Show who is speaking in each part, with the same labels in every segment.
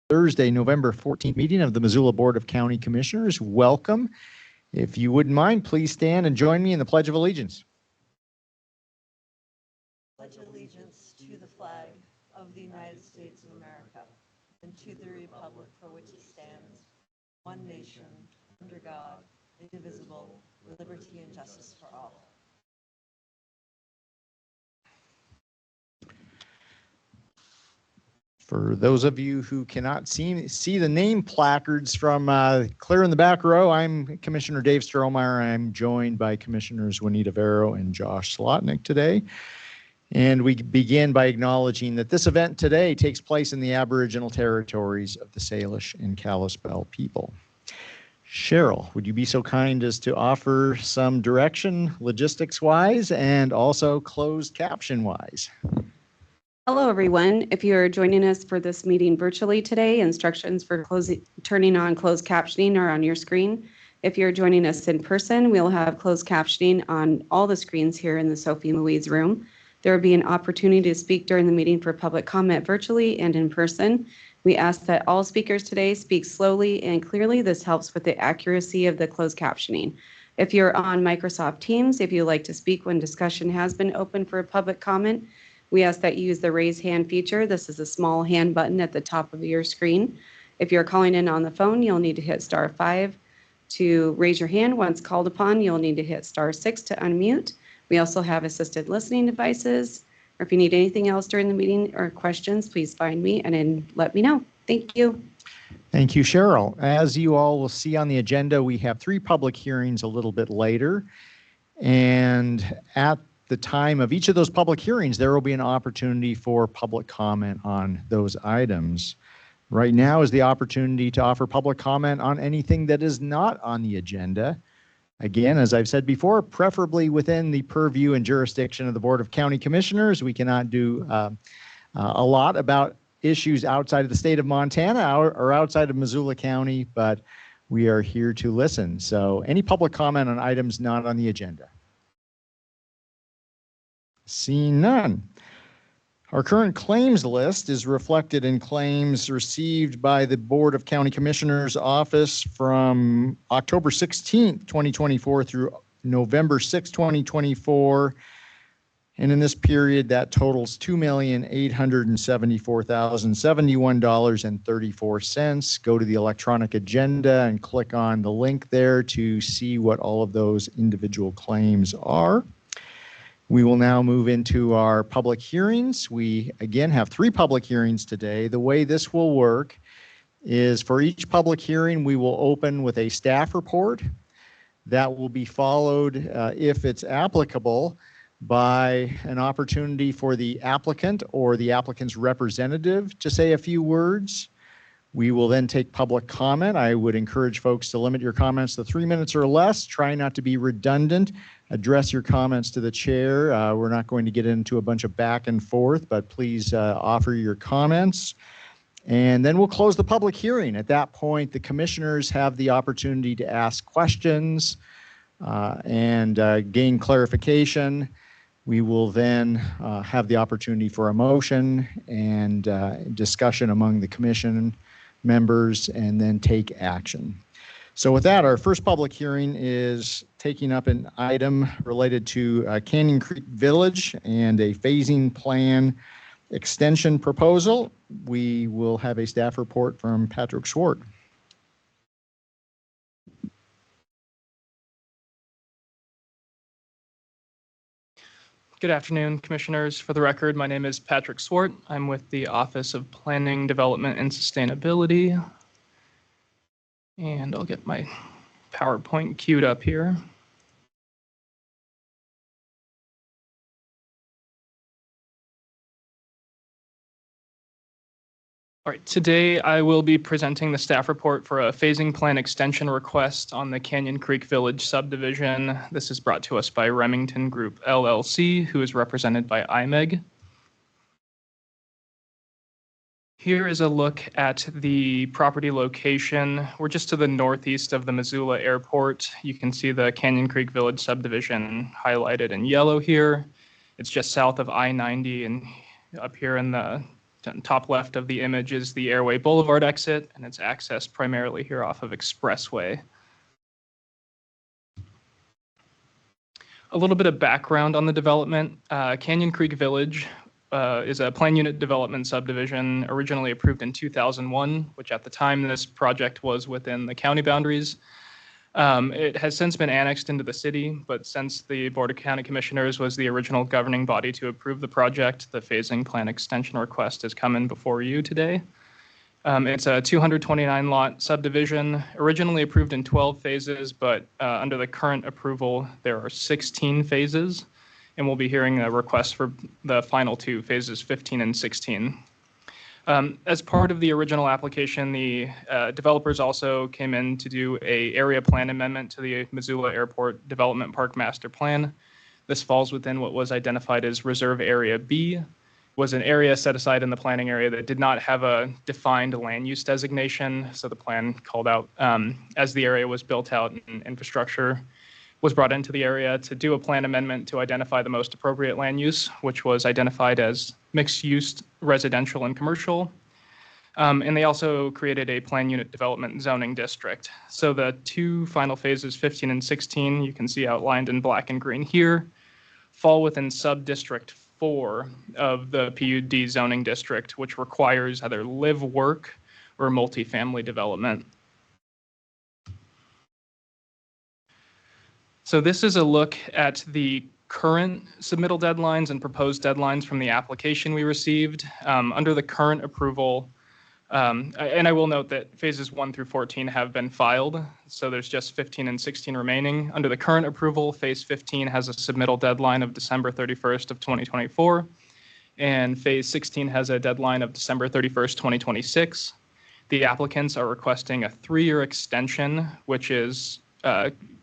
Speaker 1: Thursday, November 14th meeting of the Missoula Board of County Commissioners. Welcome. If you wouldn't mind, please stand and join me in the Pledge of Allegiance.
Speaker 2: Pledge allegiance to the flag of the United States of America and to the republic for which it stands, one nation, under God, indivisible, with liberty and justice for all.
Speaker 1: For those of you who cannot see the name placards from clear in the back row, I'm Commissioner Dave Strohmeyer. I'm joined by Commissioners Juanita Vero and Josh Slotnick today. And we begin by acknowledging that this event today takes place in the Aboriginal territories of the Salish and Kalispel people. Cheryl, would you be so kind as to offer some direction logistics-wise and also closed caption-wise?
Speaker 3: Hello, everyone. If you are joining us for this meeting virtually today, instructions for turning on closed captioning are on your screen. If you're joining us in person, we'll have closed captioning on all the screens here in the Sophie Louise room. There will be an opportunity to speak during the meeting for public comment virtually and in person. We ask that all speakers today speak slowly and clearly. This helps with the accuracy of the closed captioning. If you're on Microsoft Teams, if you'd like to speak when discussion has been open for public comment, we ask that you use the raise hand feature. This is a small hand button at the top of your screen. If you're calling in on the phone, you'll need to hit *5 to raise your hand. Once called upon, you'll need to hit *6 to unmute. We also have assisted listening devices. Or if you need anything else during the meeting or questions, please find me and then let me know. Thank you.
Speaker 1: Thank you, Cheryl. As you all will see on the agenda, we have 3 public hearings a little bit later. And at the time of each of those public hearings, there will be an opportunity for public comment on those items. Right now is the opportunity to offer public comment on anything that is not on the agenda. Again, as I've said before, preferably within the purview and jurisdiction of the Board of County Commissioners. We cannot do a lot about issues outside of the state of Montana or outside of Missoula County, but we are here to listen. So any public comment on items not on the agenda? Seeing none. Our current claims list is reflected in claims received by the Board of County Commissioners office from October 16th, 2024 through November 6th, 2024. And in this period, that totals $2,874,071.34. Go to the electronic agenda and click on the link there to see what all of those individual claims are. We will now move into our public hearings. We, again, have 3 public hearings today. The way this will work is for each public hearing, we will open with a staff report. That will be followed, if it's applicable, by an opportunity for the applicant or the applicant's representative to say a few words. We will then take public comment. I would encourage folks to limit your comments to 3 minutes or less. Try not to be redundant. Address your comments to the chair. We're not going to get into a bunch of back and forth, but please offer your comments. And then we'll close the public hearing. At that point, the commissioners have the opportunity to ask questions and gain clarification. We will then have the opportunity for a motion and discussion among the commission members and then take action. So with that, our first public hearing is taking up an item related to Canyon Creek Village and a phasing plan extension proposal. We will have a staff report from Patrick Swart.
Speaker 4: Good afternoon, Commissioners. For the record, my name is Patrick Swart. I'm with the Office of Planning, Development, and Sustainability. And I'll get my PowerPoint queued up here. All right, today I will be presenting the staff report for a phasing plan extension request on the Canyon Creek Village subdivision. This is brought to us by Remington Group LLC, who is represented by IMEG. Here is a look at the property location. We're just to the northeast of the Missoula Airport. You can see the Canyon Creek Village subdivision highlighted in yellow here. It's just south of I-90 and up here in the top left of the image is the Airway Boulevard exit, and it's accessed primarily here off of Expressway. A little bit of background on the development. Canyon Creek Village is a plan unit development subdivision originally approved in 2001, which at the time this project was within the county boundaries. It has since been annexed into the city, but since the Board of County Commissioners was the original governing body to approve the project, the phasing plan extension request has come in before you today. It's a 229-lot subdivision, originally approved in 12 phases, but under the current approval, there are 16 phases, and we'll be hearing a request for the final two, phases 15 and 16. As part of the original application, the developers also came in to do an area plan amendment to the Missoula Airport Development Park Master Plan. This falls within what was identified as Reserve Area B, was an area set aside in the planning area that did not have a defined land use designation. So the plan called out, as the area was built out and infrastructure was brought into the area, to do a plan amendment to identify the most appropriate land use, which was identified as mixed use residential and commercial. And they also created a plan unit development zoning district. So the two final phases, 15 and 16, you can see outlined in black and green here, fall within sub-district 4 of the PUD zoning district, which requires either live, work, or multifamily development. So this is a look at the current submittal deadlines and proposed deadlines from the application we received. Under the current approval, and I will note that phases 1 through 14 have been filed, so there's just 15 and 16 remaining. Under the current approval, phase 15 has a submittal deadline of December 31st of 2024, and phase 16 has a deadline of December 31st, 2026. The applicants are requesting a 3-year extension, which is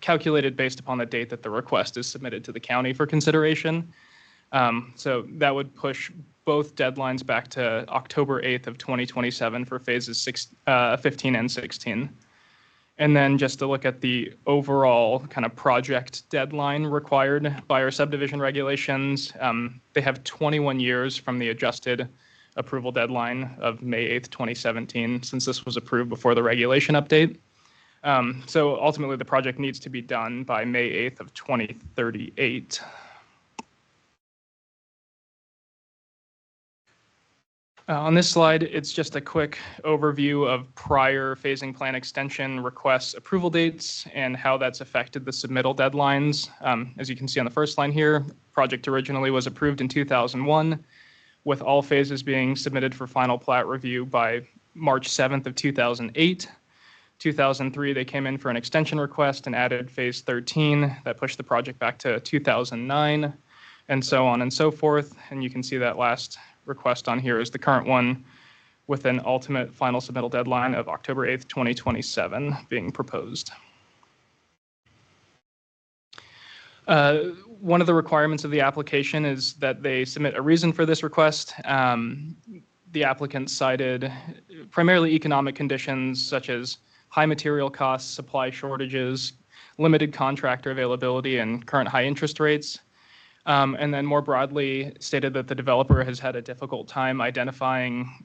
Speaker 4: calculated based upon the date that the request is submitted to the county for consideration. So that would push both deadlines back to October 8th of 2027 for phases 15 and 16. And then just to look at the overall kind of project deadline required by our subdivision regulations, they have 21 years from the adjusted approval deadline of May 8th, 2017, since this was approved before the regulation update. So ultimately, the project needs to be done by May 8th of 2038. On this slide, it's just a quick overview of prior phasing plan extension requests approval dates and how that's affected the submittal deadlines. As you can see on the first line here, project originally was approved in 2001, with all phases being submitted for final plat review by March 7th of 2008. 2003, they came in for an extension request and added phase 13. That pushed the project back to 2009, and so on and so forth. And you can see that last request on here is the current one, with an ultimate final submittal deadline of October 8th, 2027 being proposed. One of the requirements of the application is that they submit a reason for this request. The applicant cited primarily economic conditions such as high material costs, supply shortages, limited contractor availability, and current high interest rates. And then more broadly stated that the developer has had a difficult time identifying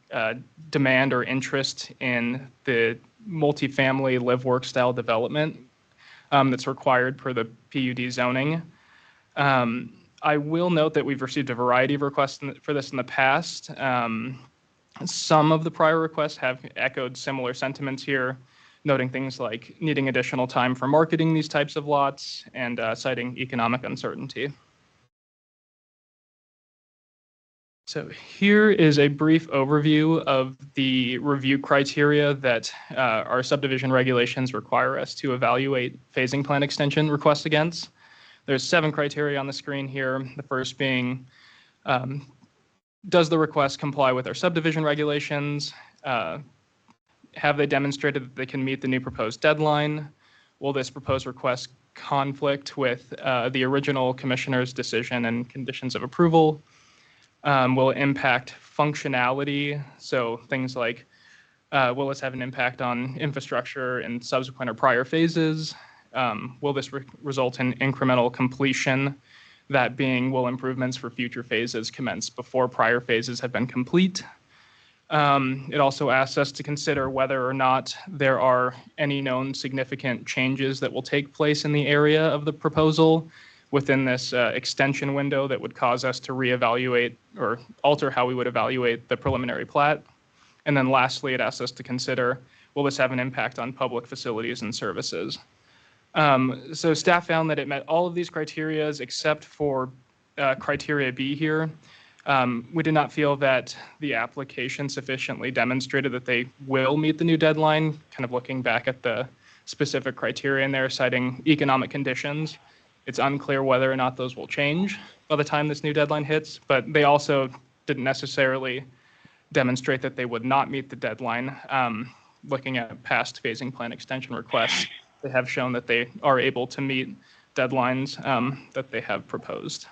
Speaker 4: demand or interest in the multifamily live-work style development that's required per the PUD zoning. I will note that we've received a variety of requests for this in the past. Some of the prior requests have echoed similar sentiments here, noting things like needing additional time for marketing these types of lots and citing economic uncertainty. So here is a brief overview of the review criteria that our subdivision regulations require us to evaluate phasing plan extension requests against. There's 7 criteria on the screen here. The first being, does the request comply with our subdivision regulations? Have they demonstrated that they can meet the new proposed deadline? Will this proposed request conflict with the original commissioner's decision and conditions of approval? Will it impact functionality? So things like, will this have an impact on infrastructure in subsequent or prior phases? Will this result in incremental completion? That being, will improvements for future phases commence before prior phases have been complete? It also asks us to consider whether or not there are any known significant changes that will take place in the area of the proposal within this extension window that would cause us to reevaluate or alter how we would evaluate the preliminary plat. And then lastly, it asks us to consider, will this have an impact on public facilities and services? So staff found that it met all of these criteria except for criteria B here. We did not feel that the application sufficiently demonstrated that they will meet the new deadline, kind of looking back at the specific criteria in there, citing economic conditions. It's unclear whether or not those will change by the time this new deadline hits, but they also didn't necessarily demonstrate that they would not meet the deadline. Looking at past phasing plan extension requests, they have shown that they are able to meet deadlines that they have proposed.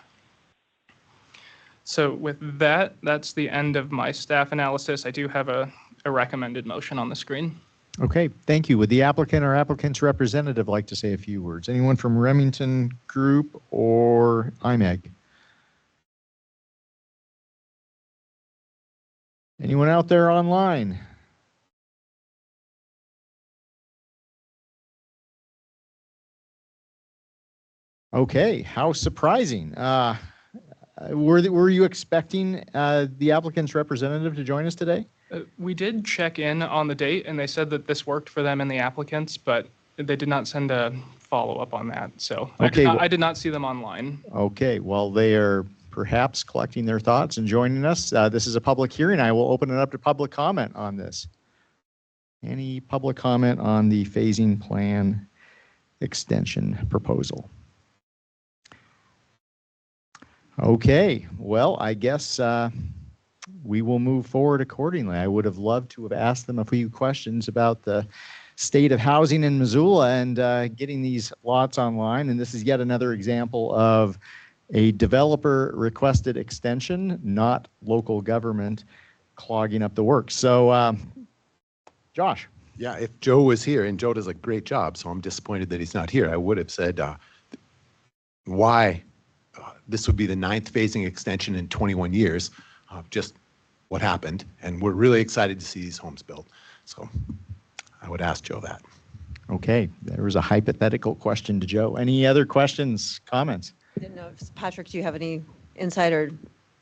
Speaker 4: So with that, that's the end of my staff analysis. I do have a recommended motion on the screen.
Speaker 1: Okay, thank you. Would the applicant or applicant's representative like to say a few words? Anyone from Remington Group or IMEG? Anyone out there online? Okay, how surprising. Were you expecting the applicant's representative to join us today?
Speaker 4: We did check in on the date, and they said that this worked for them and the applicants, but they did not send a follow-up on that. So
Speaker 1: Okay,
Speaker 4: I did not see them online.
Speaker 1: Okay, well, they are perhaps collecting their thoughts and joining us. This is a public hearing. I will open it up to public comment on this. Any public comment on the phasing plan extension proposal? Okay, well, I guess we will move forward accordingly. I would have loved to have asked them a few questions about the state of housing in Missoula and getting these lots online. And this is yet another example of a developer requested extension, not local government clogging up the works. So, Josh.
Speaker 5: Yeah, if Joe was here, and Joe does a great job, so I'm disappointed that he's not here, I would have said why this would be the 9th phasing extension in 21 years, just what happened. And we're really excited to see these homes built. So I would ask Joe that.
Speaker 1: Okay, there was a hypothetical question to Joe. Any other questions, comments?
Speaker 2: I didn't know, Patrick, do you have any insight or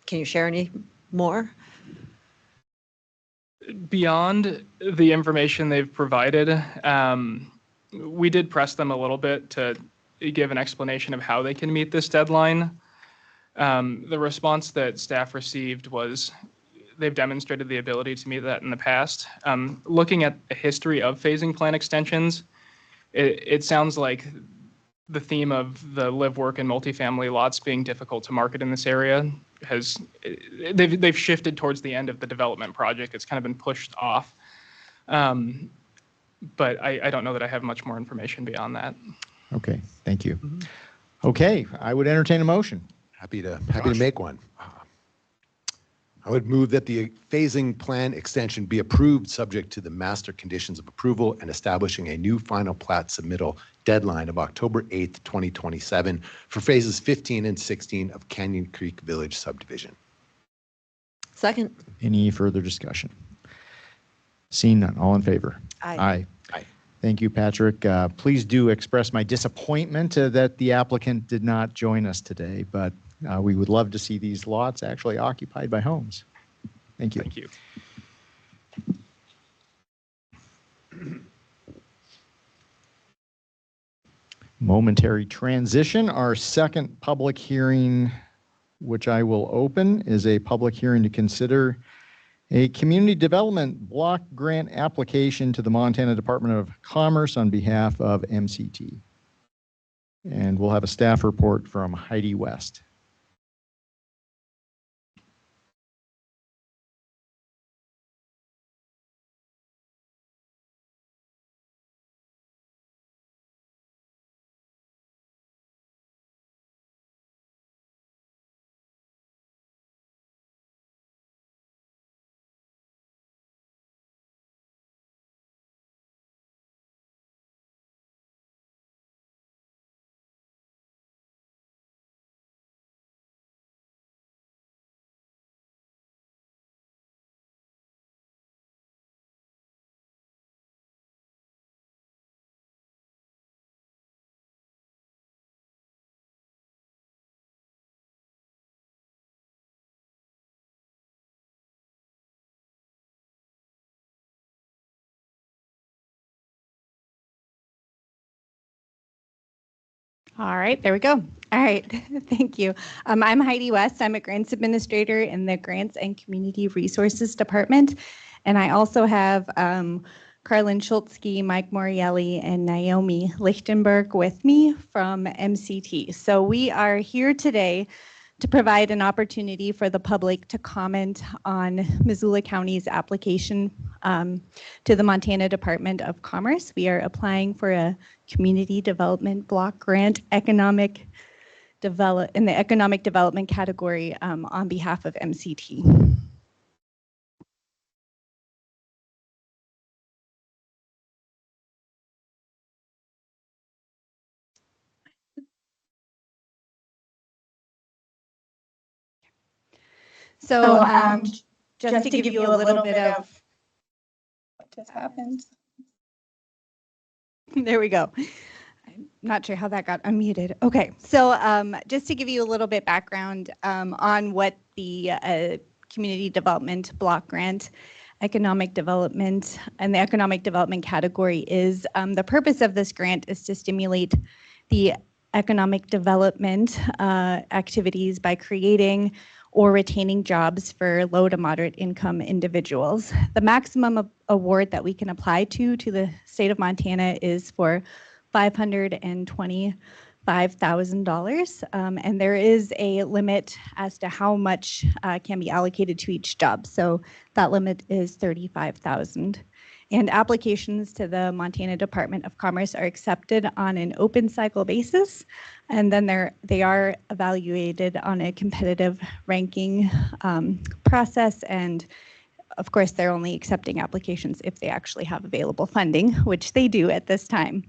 Speaker 2: can you share any more?
Speaker 4: Beyond the information they've provided, we did press them a little bit to give an explanation of how they can meet this deadline. The response that staff received was they've demonstrated the ability to meet that in the past. Looking at the history of phasing plan extensions, it sounds like the theme of the live, work, and multifamily lots being difficult to market in this area they've shifted towards the end of the development project. It's kind of been pushed off. But I don't know that I have much more information beyond that.
Speaker 1: Okay, thank you. Okay, I would entertain a motion.
Speaker 5: Happy to make one. I would move that the phasing plan extension be approved subject to the master conditions of approval and establishing a new final plat submittal deadline of October 8th, 2027 for phases 15 and 16 of Canyon Creek Village subdivision.
Speaker 2: Second.
Speaker 1: Any further discussion? Seeing none, all in favor?
Speaker 2: Aye.
Speaker 5: Aye.
Speaker 1: Thank you, Patrick. Please do express my disappointment that the applicant did not join us today, but we would love to see these lots actually occupied by homes. Thank you.
Speaker 4: Thank you.
Speaker 1: Momentary transition. Our second public hearing, which I will open, is a public hearing to consider a community development block grant application to the Montana Department of Commerce on behalf of MCT. And we'll have a staff report from Heidi West.
Speaker 6: All right, there we go. All right, thank you. I'm Heidi West. I'm a grants administrator in the Grants and Community Resources Department. And I also have Carlin Schultzke, Mike Morielli, and Naomi Lichtenberg with me from MCT. So we are here today to provide an opportunity for the public to comment on Missoula County's application to the Montana Department of Commerce. We are applying for a community development block grant in the economic development category on behalf of MCT. So just to give you a little bit of what just happened. There we go. I'm not sure how that got unmuted. Okay, so just to give you a little bit background on what the community development block grant economic development and the economic development category is, the purpose of this grant is to stimulate the economic development activities by creating or retaining jobs for low to moderate income individuals. The maximum award that we can apply to the state of Montana is for $525,000, and there is a limit as to how much can be allocated to each job. So that limit is $35,000. And applications to the Montana Department of Commerce are accepted on an open cycle basis, and then they are evaluated on a competitive ranking process. And of course, they're only accepting applications if they actually have available funding, which they do at this time.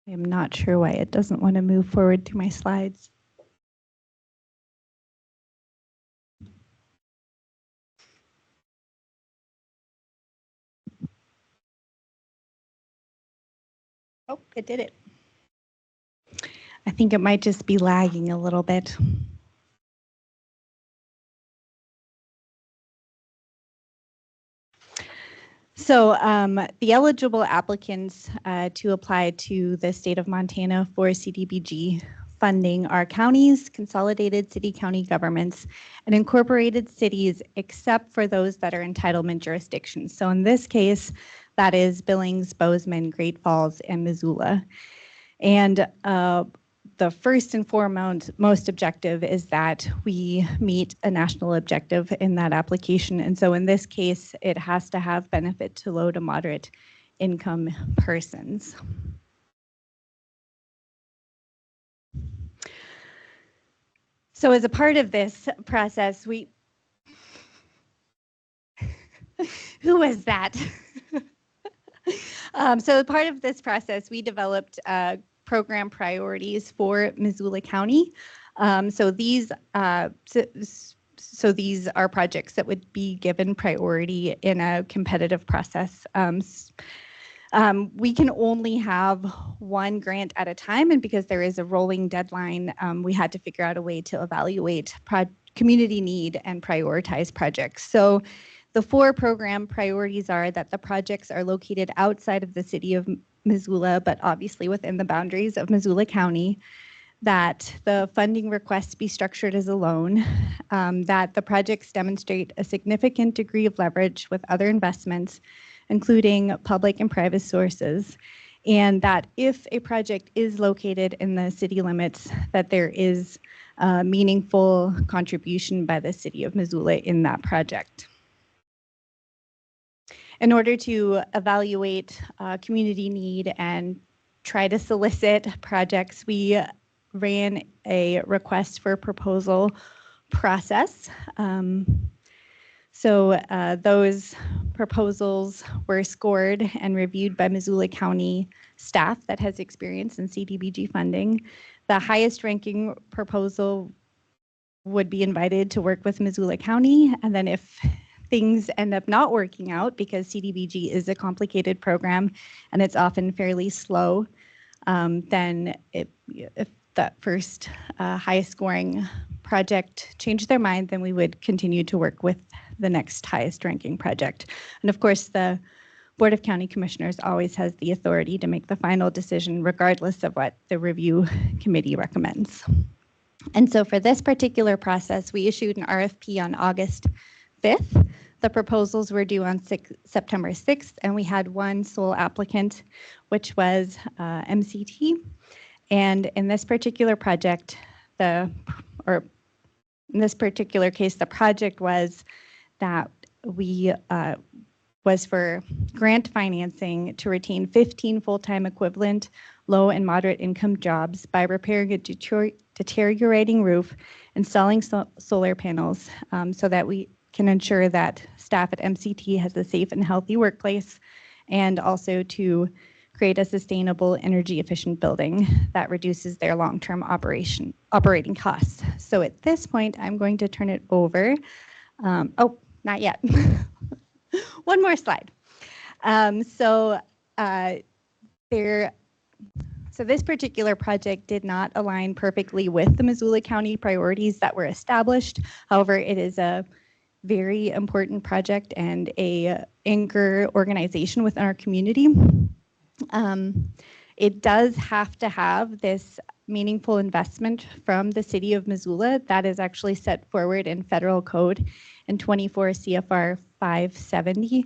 Speaker 6: I'm not sure why it doesn't want to move forward through my slides. Oh, it did it. I think it might just be lagging a little bit. So the eligible applicants to apply to the state of Montana for CDBG funding are counties, consolidated city-county governments, and incorporated cities, except for those that are entitlement jurisdictions. So in this case, that is Billings, Bozeman, Great Falls, and Missoula. And the first and foremost most objective is that we meet a national objective in that application. And so in this case, it has to have benefit to low to moderate income persons. So as a part of this process, who was that? So part of this process, we developed program priorities for Missoula County. So these are projects that would be given priority in a competitive process. We can only have one grant at a time, and because there is a rolling deadline, we had to figure out a way to evaluate community need and prioritize projects. So the 4 program priorities are that the projects are located outside of the city of Missoula, but obviously within the boundaries of Missoula County, that the funding requests be structured as a loan, that the projects demonstrate a significant degree of leverage with other investments, including public and private sources, and that if a project is located in the city limits, that there is a meaningful contribution by the city of Missoula in that project. In order to evaluate community need and try to solicit projects, we ran a request for proposal process. So those proposals were scored and reviewed by Missoula County staff that has experience in CDBG funding. The highest ranking proposal would be invited to work with Missoula County, and then if things end up not working out because CDBG is a complicated program and it's often fairly slow, then if that first highest scoring project changed their mind, then we would continue to work with the next highest ranking project. And of course, the Board of County Commissioners always has the authority to make the final decision regardless of what the review committee recommends. And so for this particular process, we issued an RFP on August 5th. The proposals were due on September 6th, and we had one sole applicant, which was MCT. And in this particular project, in this particular case, the project was that we was for grant financing to retain 15 full-time equivalent low and moderate income jobs by repairing a deteriorating roof, installing solar panels so that we can ensure that staff at MCT has a safe and healthy workplace, and also to create a sustainable, energy efficient building that reduces their long-term operating costs. So at this point, I'm going to turn it over. Oh, not yet. One more slide. So this particular project did not align perfectly with the Missoula County priorities that were established. However, it is a very important project and a anchor organization within our community. It does have to have this meaningful investment from the city of Missoula that is actually set forward in federal code in 24 CFR 570.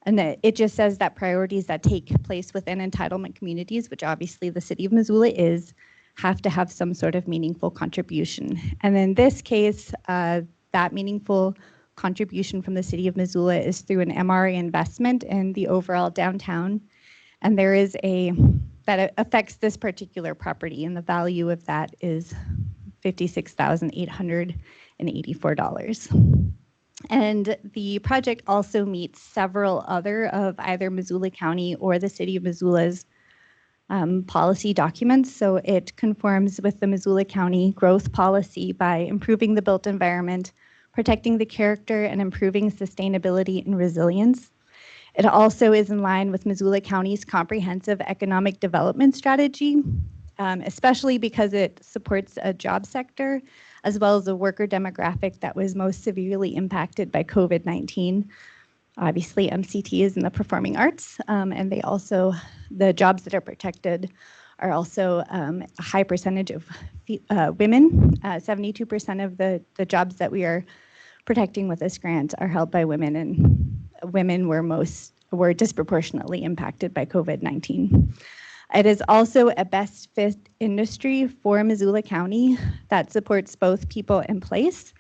Speaker 6: And it just says that priorities that take place within entitlement communities, which obviously the city of Missoula is, have to have some sort of meaningful contribution. And in this case, that meaningful contribution from the city of Missoula is through an MRA investment in the overall downtown. And there is that affects this particular property, and the value of that is $56,884. And the project also meets several other of either Missoula County or the city of Missoula's policy documents. So it conforms with the Missoula County growth policy by improving the built environment, protecting the character, and improving sustainability and resilience. It also is in line with Missoula County's comprehensive economic development strategy, especially because it supports a job sector as well as a worker demographic that was most severely impacted by COVID-19. Obviously, MCT is in the performing arts, and the jobs that are protected are also a high percentage of women. 72% of the jobs that we are protecting with this grant are held by women, and women were disproportionately impacted by COVID-19. It is also a best fit industry for Missoula County that supports both people and place.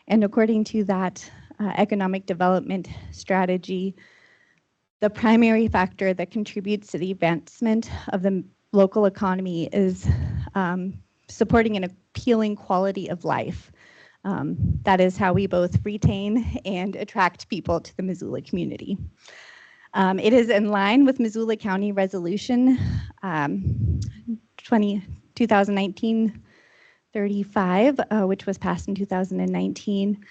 Speaker 6: And according to that economic development strategy, the primary factor that contributes to the advancement of the local economy is supporting an appealing quality of life. That is how we both retain and attract people to the Missoula community. It is in line with Missoula County Resolution 2019-35, which was passed in 2019,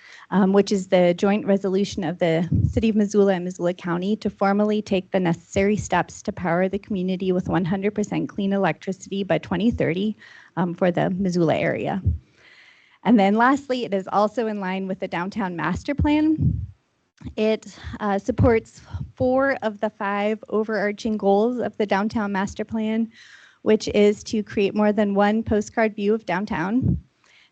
Speaker 6: which is the joint resolution of the City of Missoula and Missoula County to formally take the necessary steps to power the community with 100% clean electricity by 2030 for the Missoula area. And then lastly, it is also in line with the Downtown Master Plan. It supports 4 of the 5 overarching goals of the Downtown Master Plan, which is to create more than one postcard view of downtown,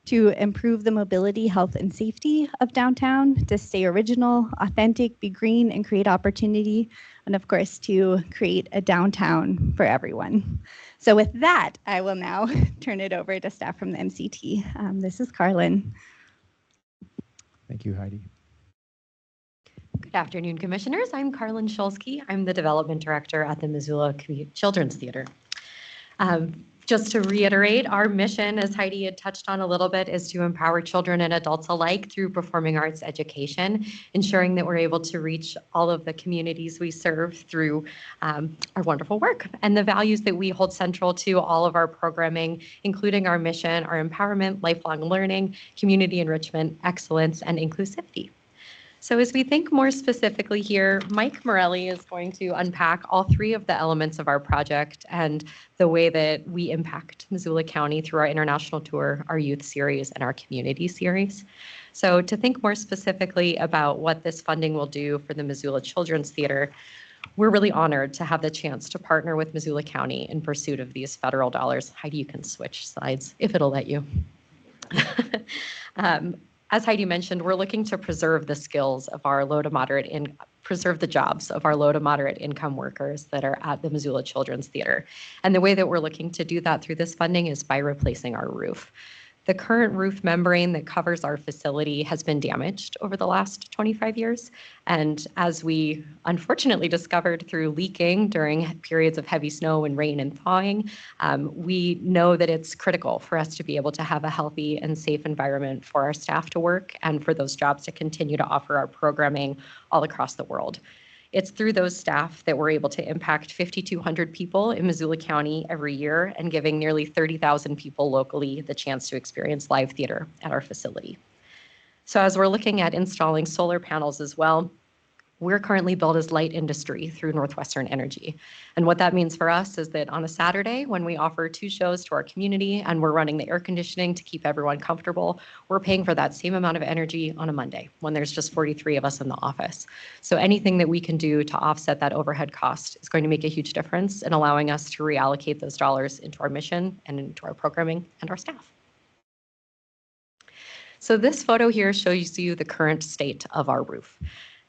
Speaker 6: to improve the mobility, health, and safety of downtown, to stay original, authentic, be green, and create opportunity, and of course, to create a downtown for everyone. So with that, I will now turn it over to staff from the MCT. This is Carlin.
Speaker 1: Thank you, Heidi.
Speaker 7: Good afternoon, Commissioners. I'm Carlin Shulsky. I'm the Development Director at the Missoula Children's Theater. Just to reiterate, our mission, as Heidi had touched on a little bit, is to empower children and adults alike through performing arts education, ensuring that we're able to reach all of the communities we serve through our wonderful work. And the values that we hold central to all of our programming, including our mission, are empowerment, lifelong learning, community enrichment, excellence, and inclusivity. So as we think more specifically here, Mike Morelli is going to unpack all three of the elements of our project and the way that we impact Missoula County through our international tour, our youth series, and our community series. So to think more specifically about what this funding will do for the Missoula Children's Theater, we're really honored to have the chance to partner with Missoula County in pursuit of these federal dollars. Heidi, you can switch slides if it'll let you. As Heidi mentioned, we're looking to preserve the skills of our low to moderate preserve the jobs of our low to moderate income workers that are at the Missoula Children's Theater. And the way that we're looking to do that through this funding is by replacing our roof. The current roof membrane that covers our facility has been damaged over the last 25 years. And as we unfortunately discovered through leaking during periods of heavy snow and rain and thawing, we know that it's critical for us to be able to have a healthy and safe environment for our staff to work and for those jobs to continue to offer our programming all across the world. It's through those staff that we're able to impact 5,200 people in Missoula County every year and giving nearly 30,000 people locally the chance to experience live theater at our facility. So as we're looking at installing solar panels as well, we're currently billed as light industry through Northwestern Energy. And what that means for us is that on a Saturday, when we offer 2 shows to our community and we're running the air conditioning to keep everyone comfortable, we're paying for that same amount of energy on a Monday when there's just 43 of us in the office. So anything that we can do to offset that overhead cost is going to make a huge difference in allowing us to reallocate those dollars into our mission and into our programming and our staff. So this photo here shows you the current state of our roof.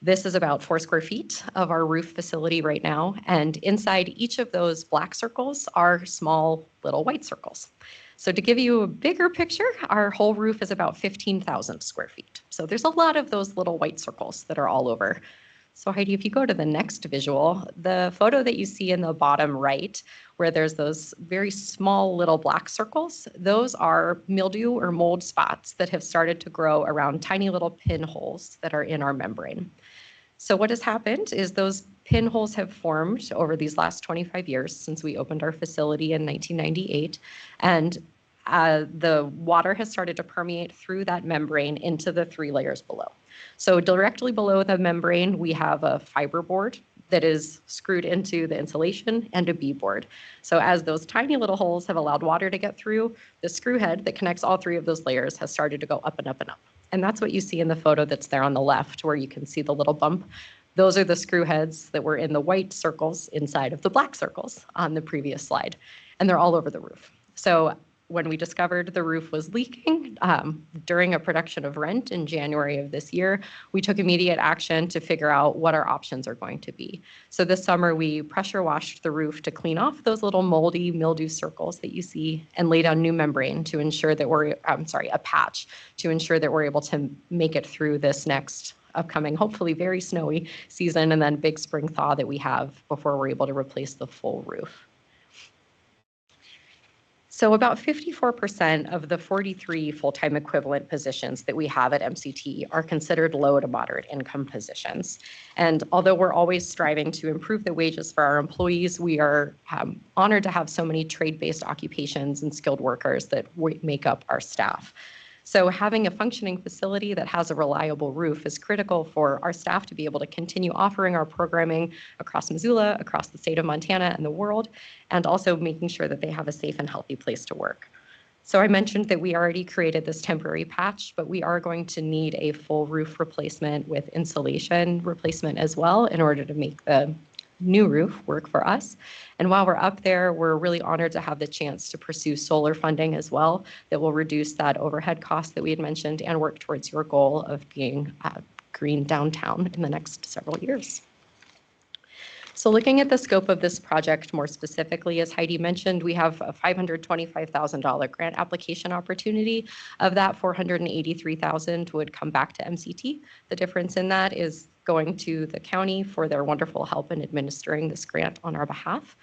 Speaker 7: This is about 4 square feet of our roof facility right now, and inside each of those black circles are small little white circles. So to give you a bigger picture, our whole roof is about 15,000 square feet. So there's a lot of those little white circles that are all over. So Heidi, if you go to the next visual, the photo that you see in the bottom right, where there's those very small little black circles, those are mildew or mold spots that have started to grow around tiny little pinholes that are in our membrane. So what has happened is those pinholes have formed over these last 25 years since we opened our facility in 1998, and the water has started to permeate through that membrane into the 3 layers below. So directly below the membrane, we have a fiber board that is screwed into the insulation and a B-board. So as those tiny little holes have allowed water to get through, the screw head that connects all 3 of those layers has started to go up and up and up. And that's what you see in the photo that's there on the left, where you can see the little bump. Those are the screw heads that were in the white circles inside of the black circles on the previous slide. And they're all over the roof. So when we discovered the roof was leaking during a production of Rent in January of this year, we took immediate action to figure out what our options are going to be. So this summer, we pressure washed the roof to clean off those little moldy mildew circles that you see and lay down new membrane to ensure that a patch to ensure that we're able to make it through this next upcoming, hopefully very snowy season and then big spring thaw that we have before we're able to replace the full roof. So about 54% of the 43 full-time equivalent positions that we have at MCT are considered low to moderate income positions. And although we're always striving to improve the wages for our employees, we are honored to have so many trade-based occupations and skilled workers that make up our staff. So having a functioning facility that has a reliable roof is critical for our staff to be able to continue offering our programming across Missoula, across the state of Montana and the world, and also making sure that they have a safe and healthy place to work. So I mentioned that we already created this temporary patch, but we are going to need a full roof replacement with insulation replacement as well in order to make the new roof work for us. And while we're up there, we're really honored to have the chance to pursue solar funding as well that will reduce that overhead cost that we had mentioned and work towards your goal of being green downtown in the next several years. So looking at the scope of this project more specifically, as Heidi mentioned, we have a $525,000 grant application opportunity. Of that, $483,000 would come back to MCT. The difference in that is going to the county for their wonderful help in administering this grant on our behalf.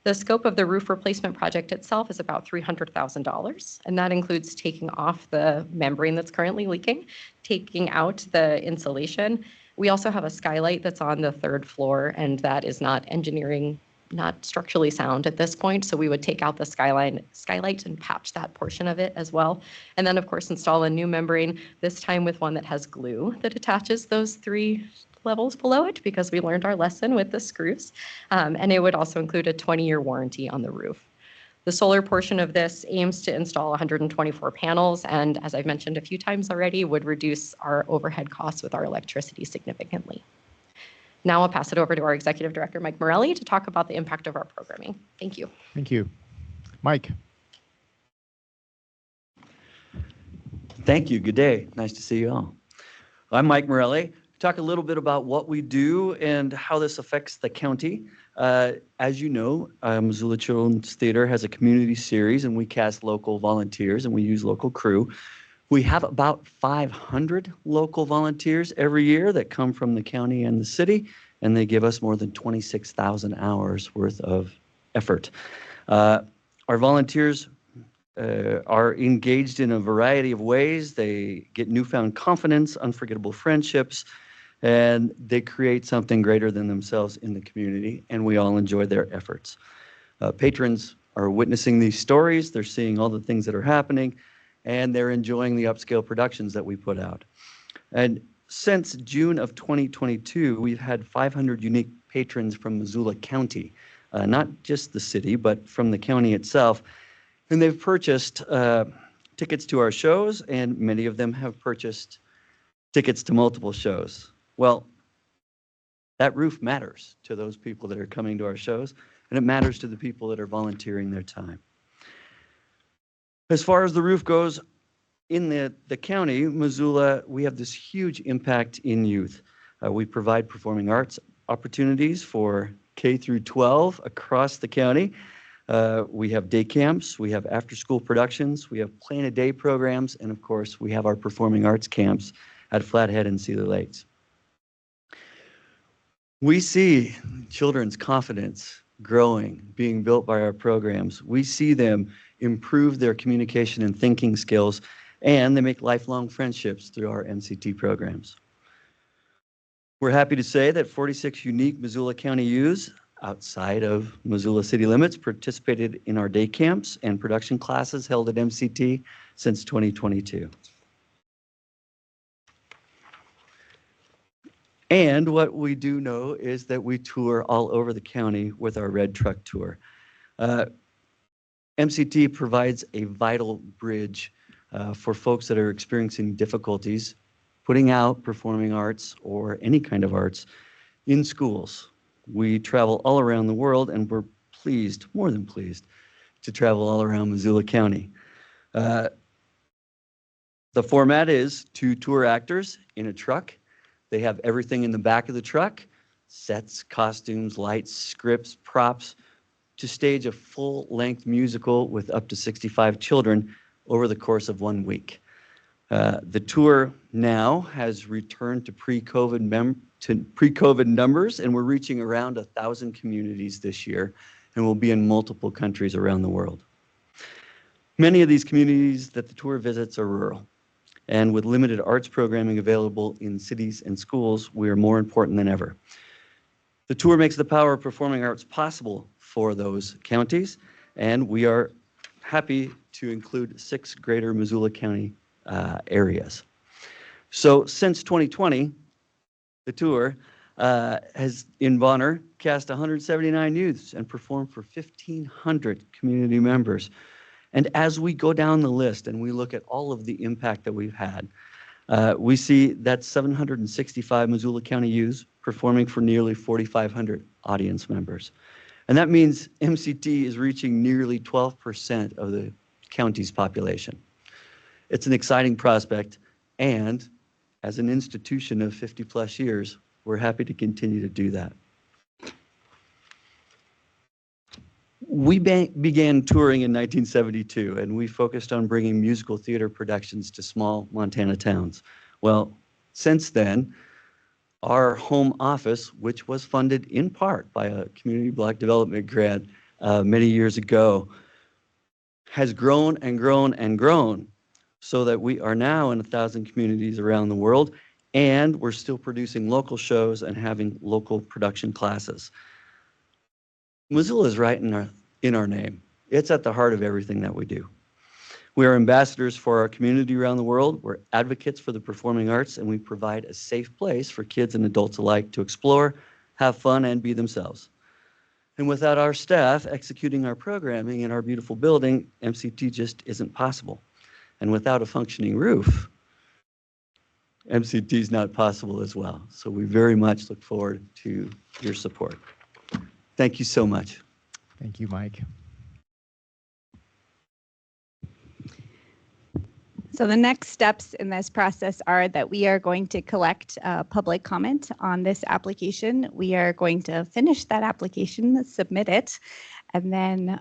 Speaker 7: The scope of the roof replacement project itself is about $300,000, and that includes taking off the membrane that's currently leaking, taking out the insulation. We also have a skylight that's on the 3rd floor, and that is not engineering not structurally sound at this point, so we would take out the skylight and patch that portion of it as well. And then, of course, install a new membrane, this time with one that has glue that attaches those 3 levels below it, because we learned our lesson with the screws. And it would also include a 20-year warranty on the roof. The solar portion of this aims to install 124 panels, and as I've mentioned a few times already, would reduce our overhead costs with our electricity significantly. Now I'll pass it over to our Executive Director, Mike Morelli, to talk about the impact of our programming. Thank you.
Speaker 1: Thank you. Mike.
Speaker 8: Thank you. Good day. Nice to see you all. I'm Mike Morelli. Talk a little bit about what we do and how this affects the county. As you know, Missoula Children's Theater has a community series, and we cast local volunteers and we use local crew. We have about 500 local volunteers every year that come from the county and the city, and they give us more than 26,000 hours worth of effort. Our volunteers are engaged in a variety of ways. They get newfound confidence, unforgettable friendships, and they create something greater than themselves in the community, and we all enjoy their efforts. Patrons are witnessing these stories, they're seeing all the things that are happening, and they're enjoying the upscale productions that we put out. And since June of 2022, we've had 500 unique patrons from Missoula County, not just the city, but from the county itself, and they've purchased tickets to our shows, and many of them have purchased tickets to multiple shows. Well, that roof matters to those people that are coming to our shows, and it matters to the people that are volunteering their time. As far as the roof goes, in the county, Missoula, we have this huge impact in youth. We provide performing arts opportunities for K through 12 across the county. We have day camps, we have after-school productions, we have plan-a-day programs, and of course, we have our performing arts camps at Flathead and Cedar Lakes. We see children's confidence growing, being built by our programs. We see them improve their communication and thinking skills, and they make lifelong friendships through our MCT programs. We're happy to say that 46 unique Missoula County youths outside of Missoula city limits participated in our day camps and production classes held at MCT since 2022. And what we do know is that we tour all over the county with our Red Truck Tour. MCT provides a vital bridge for folks that are experiencing difficulties putting out performing arts or any kind of arts in schools. We travel all around the world, and we're pleased, more than pleased, to travel all around Missoula County. The format is 2 tour actors in a truck. They have everything in the back of the truck, sets, costumes, lights, scripts, props, to stage a full-length musical with up to 65 children over the course of 1 week. The tour now has returned to pre-COVID numbers, and we're reaching around 1,000 communities this year, and we'll be in multiple countries around the world. Many of these communities that the tour visits are rural, and with limited arts programming available in cities and schools, we are more important than ever. The tour makes the power of performing arts possible for those counties, and we are happy to include 6 greater Missoula County areas. So since 2020, the tour has, in Bonner, cast 179 youths and performed for 1,500 community members. And as we go down the list and we look at all of the impact that we've had, we see that 765 Missoula County youths performing for nearly 4,500 audience members. And that means MCT is reaching nearly 12% of the county's population. It's an exciting prospect, and as an institution of 50+ years, we're happy to continue to do that. We began touring in 1972, and we focused on bringing musical theater productions to small Montana towns. Well, since then, our home office, which was funded in part by a community block development grant many years ago, has grown and grown and grown, so that we are now in 1,000 communities around the world, and we're still producing local shows and having local production classes. Missoula is right in our name. It's at the heart of everything that we do. We are ambassadors for our community around the world. We're advocates for the performing arts, and we provide a safe place for kids and adults alike to explore, have fun, and be themselves. And without our staff executing our programming in our beautiful building, MCT just isn't possible. And without a functioning roof, MCT is not possible as well. So we very much look forward to your support. Thank you so much.
Speaker 1: Thank you, Mike.
Speaker 6: So the next steps in this process are that we are going to collect public comment on this application. We are going to finish that application, submit it, and then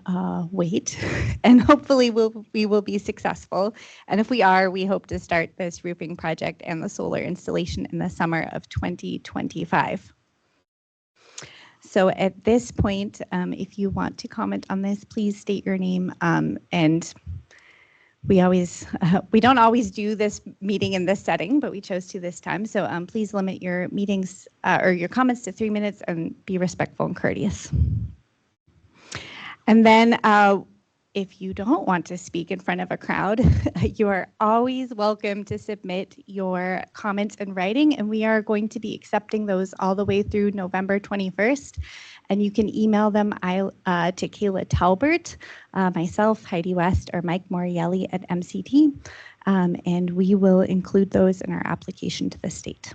Speaker 6: wait. And hopefully we will be successful. And if we are, we hope to start this roofing project and the solar installation in the summer of 2025. So at this point, if you want to comment on this, please state your name and we don't always do this meeting in this setting, but we chose to this time. So please limit your meetings or your comments to 3 minutes and be respectful and courteous. And then if you don't want to speak in front of a crowd, you are always welcome to submit your comments in writing, and we are going to be accepting those all the way through November 21st. And you can email them to Kayla Talbert, myself, Heidi West, or Mike Morielli at MCT, and we will include those in our application to the state.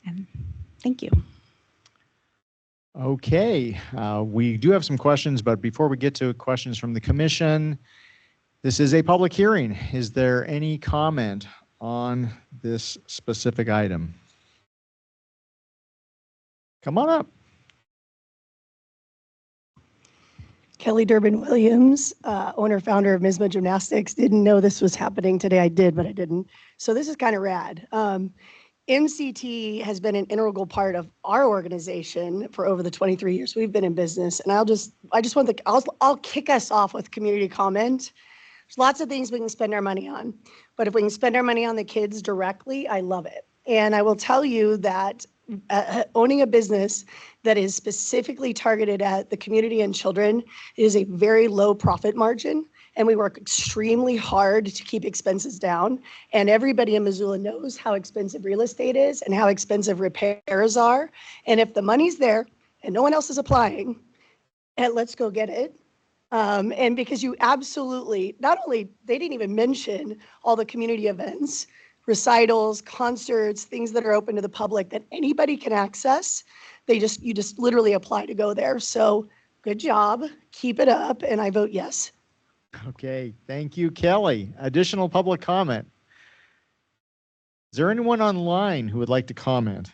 Speaker 6: And thank you.
Speaker 1: Okay, we do have some questions, but before we get to questions from the commission, this is a public hearing. Is there any comment on this specific item? Come on up.
Speaker 9: Kelly Durbin Williams, owner, founder of Misma Gymnastics. Didn't know this was happening today. I did, but I didn't. So this is kind of rad. MCT has been an integral part of our organization for over the 23 years we've been in business. And I'll kick us off with community comment. There's lots of things we can spend our money on, but if we can spend our money on the kids directly, I love it. And I will tell you that owning a business that is specifically targeted at the community and children is a very low profit margin. And we work extremely hard to keep expenses down. And everybody in Missoula knows how expensive real estate is and how expensive repairs are. And if the money's there and no one else is applying, and let's go get it. And because you absolutely, not only, they didn't even mention all the community events, recitals, concerts, things that are open to the public that anybody can access. You just literally apply to go there. So good job, keep it up, and I vote yes.
Speaker 1: Okay, thank you, Kelly. Additional public comment. Is there anyone online who would like to comment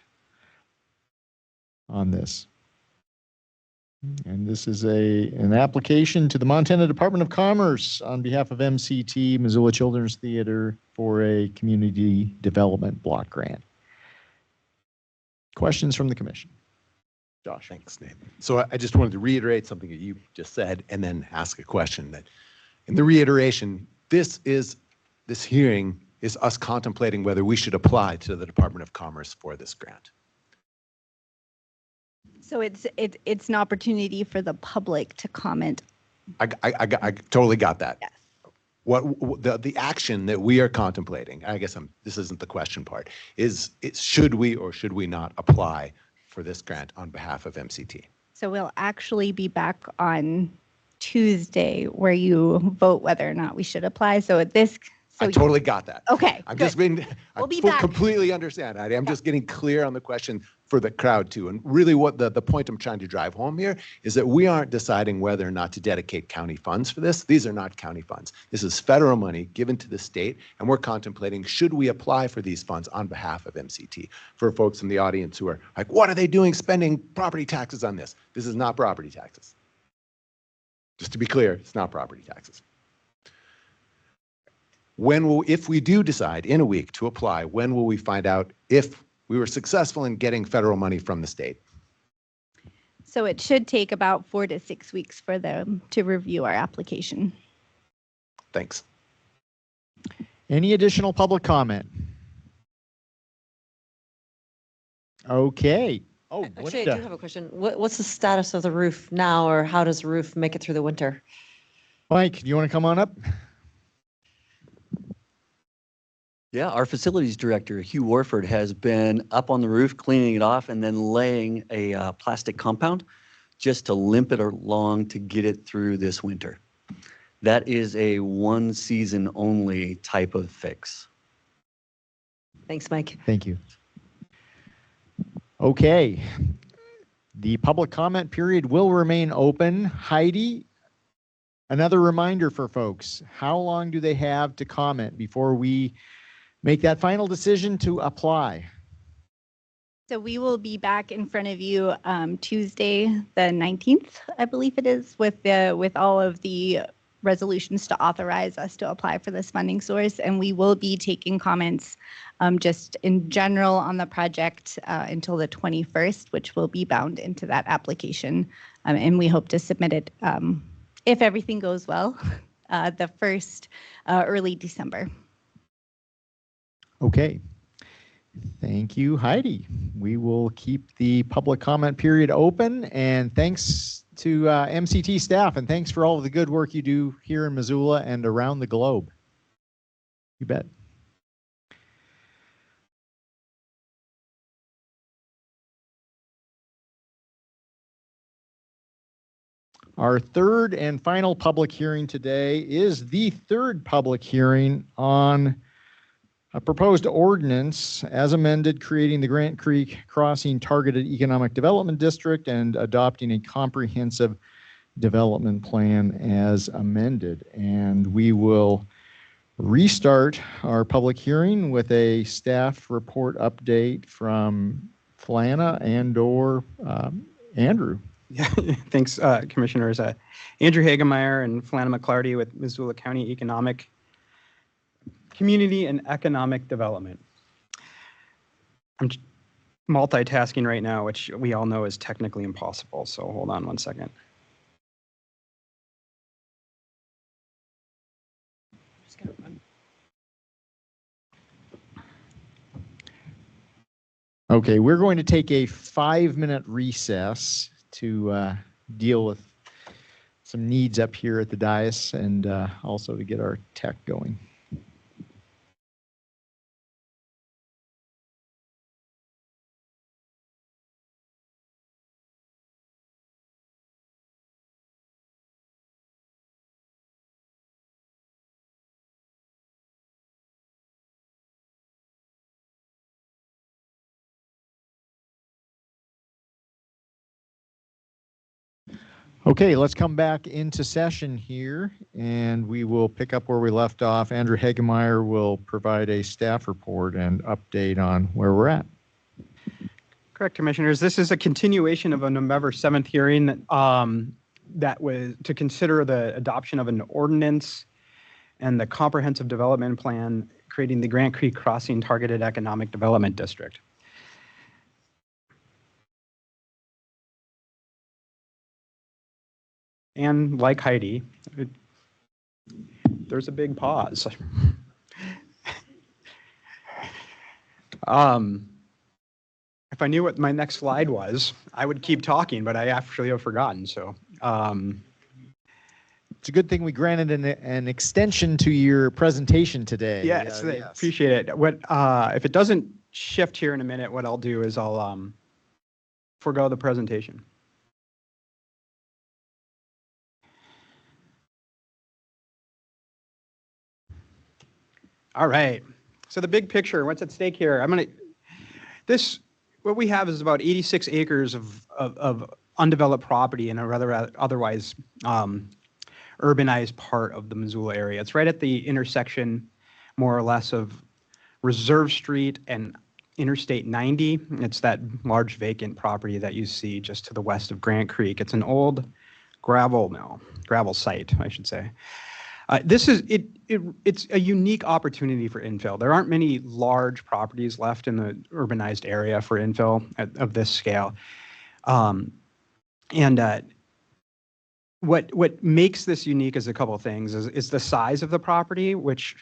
Speaker 1: on this? And this is an application to the Montana Department of Commerce on behalf of MCT, Missoula Children's Theater, for a community development block grant. Questions from the commission? Josh.
Speaker 5: Thanks, Nate. So I just wanted to reiterate something that you just said and then ask a question. That in the reiteration, this hearing is us contemplating whether we should apply to the Department of Commerce for this grant.
Speaker 6: So it's an opportunity for the public to comment.
Speaker 5: I totally got that.
Speaker 6: Yes.
Speaker 5: What the action that we are contemplating, I guess this isn't the question part, is should we or should we not apply for this grant on behalf of MCT?
Speaker 6: So we'll actually be back on Tuesday where you vote whether or not we should apply.
Speaker 5: I totally got that.
Speaker 6: Okay.
Speaker 5: I'm
Speaker 6: good.
Speaker 5: just being,
Speaker 6: We'll be
Speaker 5: I
Speaker 6: back.
Speaker 5: completely understand, Heidi. I'm just getting clear on the question for the crowd too. And really what the point I'm trying to drive home here is that we aren't deciding whether or not to dedicate county funds for this. These are not county funds. This is federal money given to the state, and we're contemplating, should we apply for these funds on behalf of MCT? For folks in the audience who are like, what are they doing spending property taxes on this? This is not property taxes. Just to be clear, it's not property taxes. If we do decide in a week to apply, when will we find out if we were successful in getting federal money from the state?
Speaker 6: So it should take about 4 to 6 weeks for them to review our application.
Speaker 5: Thanks.
Speaker 1: Any additional public comment? Okay. Oh,
Speaker 2: Actually, I do
Speaker 1: Linda.
Speaker 2: have a question. What's the status of the roof now, or how does the roof make it through the winter?
Speaker 1: Mike, do you want to come on up?
Speaker 8: Yeah, our facilities director, Hugh Warford, has been up on the roof cleaning it off and then laying a plastic compound just to limp it along to get it through this winter. That is a one season only type of fix.
Speaker 2: Thanks, Mike.
Speaker 1: Thank you. Okay. The public comment period will remain open. Heidi, another reminder for folks, how long do they have to comment before we make that final decision to apply?
Speaker 6: So we will be back in front of you Tuesday, the 19th, I believe it is, with all of the resolutions to authorize us to apply for this funding source. And we will be taking comments just in general on the project until the 21st, which will be bound into that application. And we hope to submit it, if everything goes well, the first early December.
Speaker 1: Okay. Thank you, Heidi. We will keep the public comment period open, and thanks to MCT staff, and thanks for all of the good work you do here in Missoula and around the globe. You bet. Our third and final public hearing today is the third public hearing on a proposed ordinance as amended, creating the Grant Creek Crossing Targeted Economic Development District and adopting a comprehensive development plan as amended. And we will restart our public hearing with a staff report update from Flana and/or Andrew.
Speaker 10: Yeah, thanks, Commissioners. Andrew Hagemeyer and Flana McClarty with Missoula County Community and Economic Development. I'm multitasking right now, which we all know is technically impossible, so hold on one second.
Speaker 1: Okay, we're going to take a 5-minute recess to deal with some needs up here at the dais and also to get our tech going. Okay, let's come back into session here, and we will pick up where we left off. Andrew Hagemeyer will provide a staff report and update on where we're at.
Speaker 10: Correct, Commissioners. This is a continuation of a November 7th hearing that was to consider the adoption of an ordinance and the comprehensive development plan creating the Grant Creek Crossing Targeted Economic Development District. And like Heidi, there's a big pause. If I knew what my next slide was, I would keep talking, but I actually have forgotten. So
Speaker 1: it's a good thing we granted an extension to your presentation today.
Speaker 10: Yes, I appreciate it. What if it doesn't shift here in a minute? What I'll do is I'll forego the presentation. All right. So the big picture, what's at stake here? What we have is about 86 acres of undeveloped property in a rather otherwise urbanized part of the Missoula area. It's right at the intersection, more or less, of Reserve Street and Interstate 90. It's that large vacant property that you see just to the west of Grant Creek. It's an old gravel site, I should say. It's a unique opportunity for infill. There aren't many large properties left in the urbanized area for infill of this scale. What makes this unique is a couple of things. Is the size of the property, which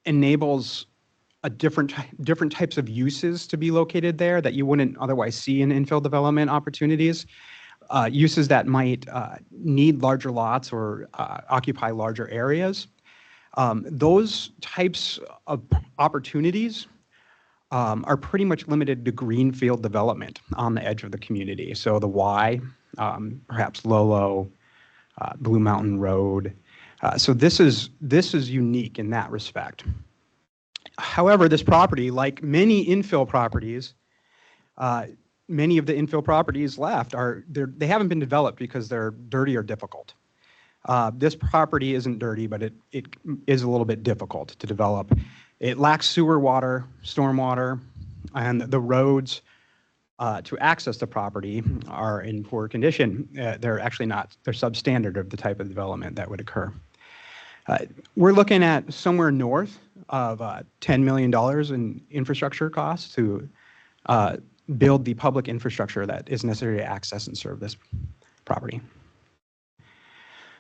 Speaker 10: enables different types of uses to be located there that you wouldn't otherwise see in infill development opportunities. Uses that might need larger lots or occupy larger areas. Those types of opportunities are pretty much limited to greenfield development on the edge of the community. So the Y, perhaps Lolo, Blue Mountain Road. So this is unique in that respect. However, this property, like many infill properties, many of the infill properties left they haven't been developed because they're dirty or difficult. This property isn't dirty, but it is a little bit difficult to develop. It lacks sewer water, stormwater, and the roads to access the property are in poor condition. They're actually not, they're substandard of the type of development that would occur. We're looking at somewhere north of $10 million in infrastructure costs to build the public infrastructure that is necessary to access and serve this property.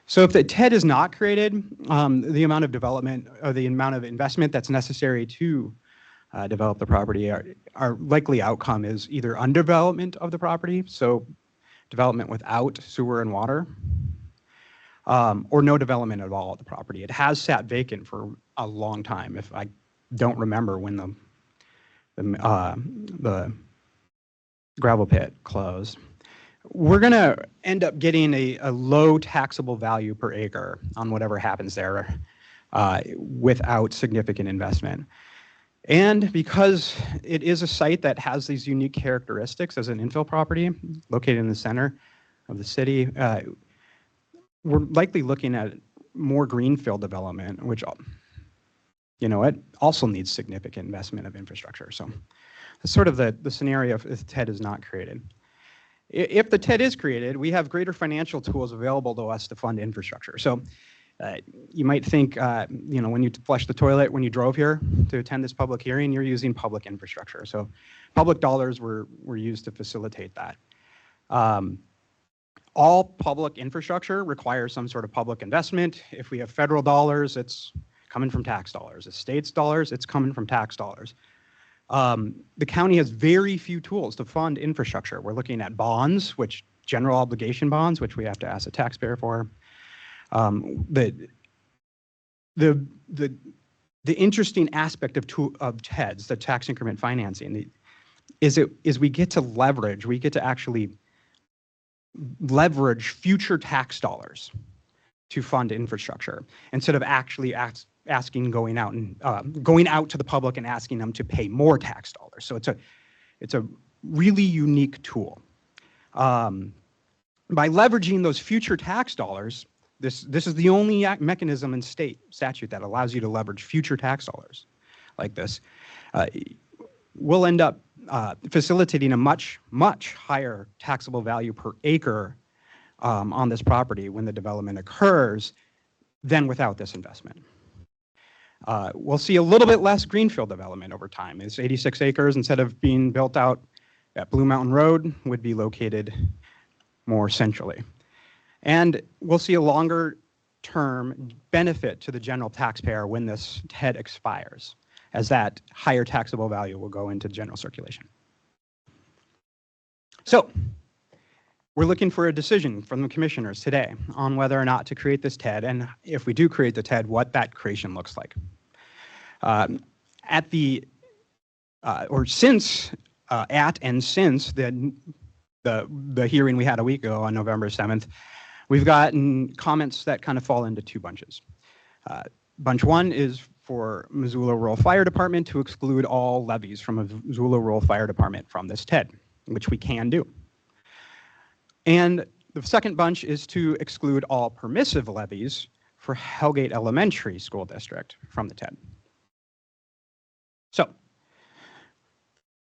Speaker 10: So if the TED is not created, the amount of development or the amount of investment that's necessary to develop the property, our likely outcome is either undevelopment of the property, so development without sewer and water, or no development at all of the property. It has sat vacant for a long time. If I don't remember when the gravel pit closed. We're going to end up getting a low taxable value per acre on whatever happens there without significant investment. And because it is a site that has these unique characteristics as an infill property located in the center of the city, we're likely looking at more greenfield development, which, you know, it also needs significant investment of infrastructure. So that's sort of the scenario if TED is not created. If the TED is created, we have greater financial tools available to us to fund infrastructure. So you might think, you know, when you flush the toilet when you drove here to attend this public hearing, you're using public infrastructure. So public dollars were used to facilitate that. All public infrastructure requires some sort of public investment. If we have federal dollars, it's coming from tax dollars. If states dollars, it's coming from tax dollars. The county has very few tools to fund infrastructure. We're looking at bonds, which general obligation bonds, which we have to ask the taxpayer for. The interesting aspect of TEDs, the tax increment financing, is we get to leverage. We get to actually leverage future tax dollars to fund infrastructure instead of actually going out to the public and asking them to pay more tax dollars. So it's a really unique tool. By leveraging those future tax dollars, this is the only mechanism in state statute that allows you to leverage future tax dollars like this. We'll end up facilitating a much higher taxable value per acre on this property when the development occurs than without this investment. We'll see a little bit less greenfield development over time. It's 86 acres, instead of being built out at Blue Mountain Road, would be located more centrally. And we'll see a longer term benefit to the general taxpayer when this TED expires, as that higher taxable value will go into general circulation. So we're looking for a decision from the commissioners today on whether or not to create this TED, and if we do create the TED, what that creation looks like. Since the hearing we had a week ago on November 7th, we've gotten comments that kind of fall into two bunches. Bunch one is for Missoula Rural Fire Department to exclude all levies from a Missoula Rural Fire Department from this TED, which we can do. And the second bunch is to exclude all permissive levies for Hellgate Elementary School District from the TED. So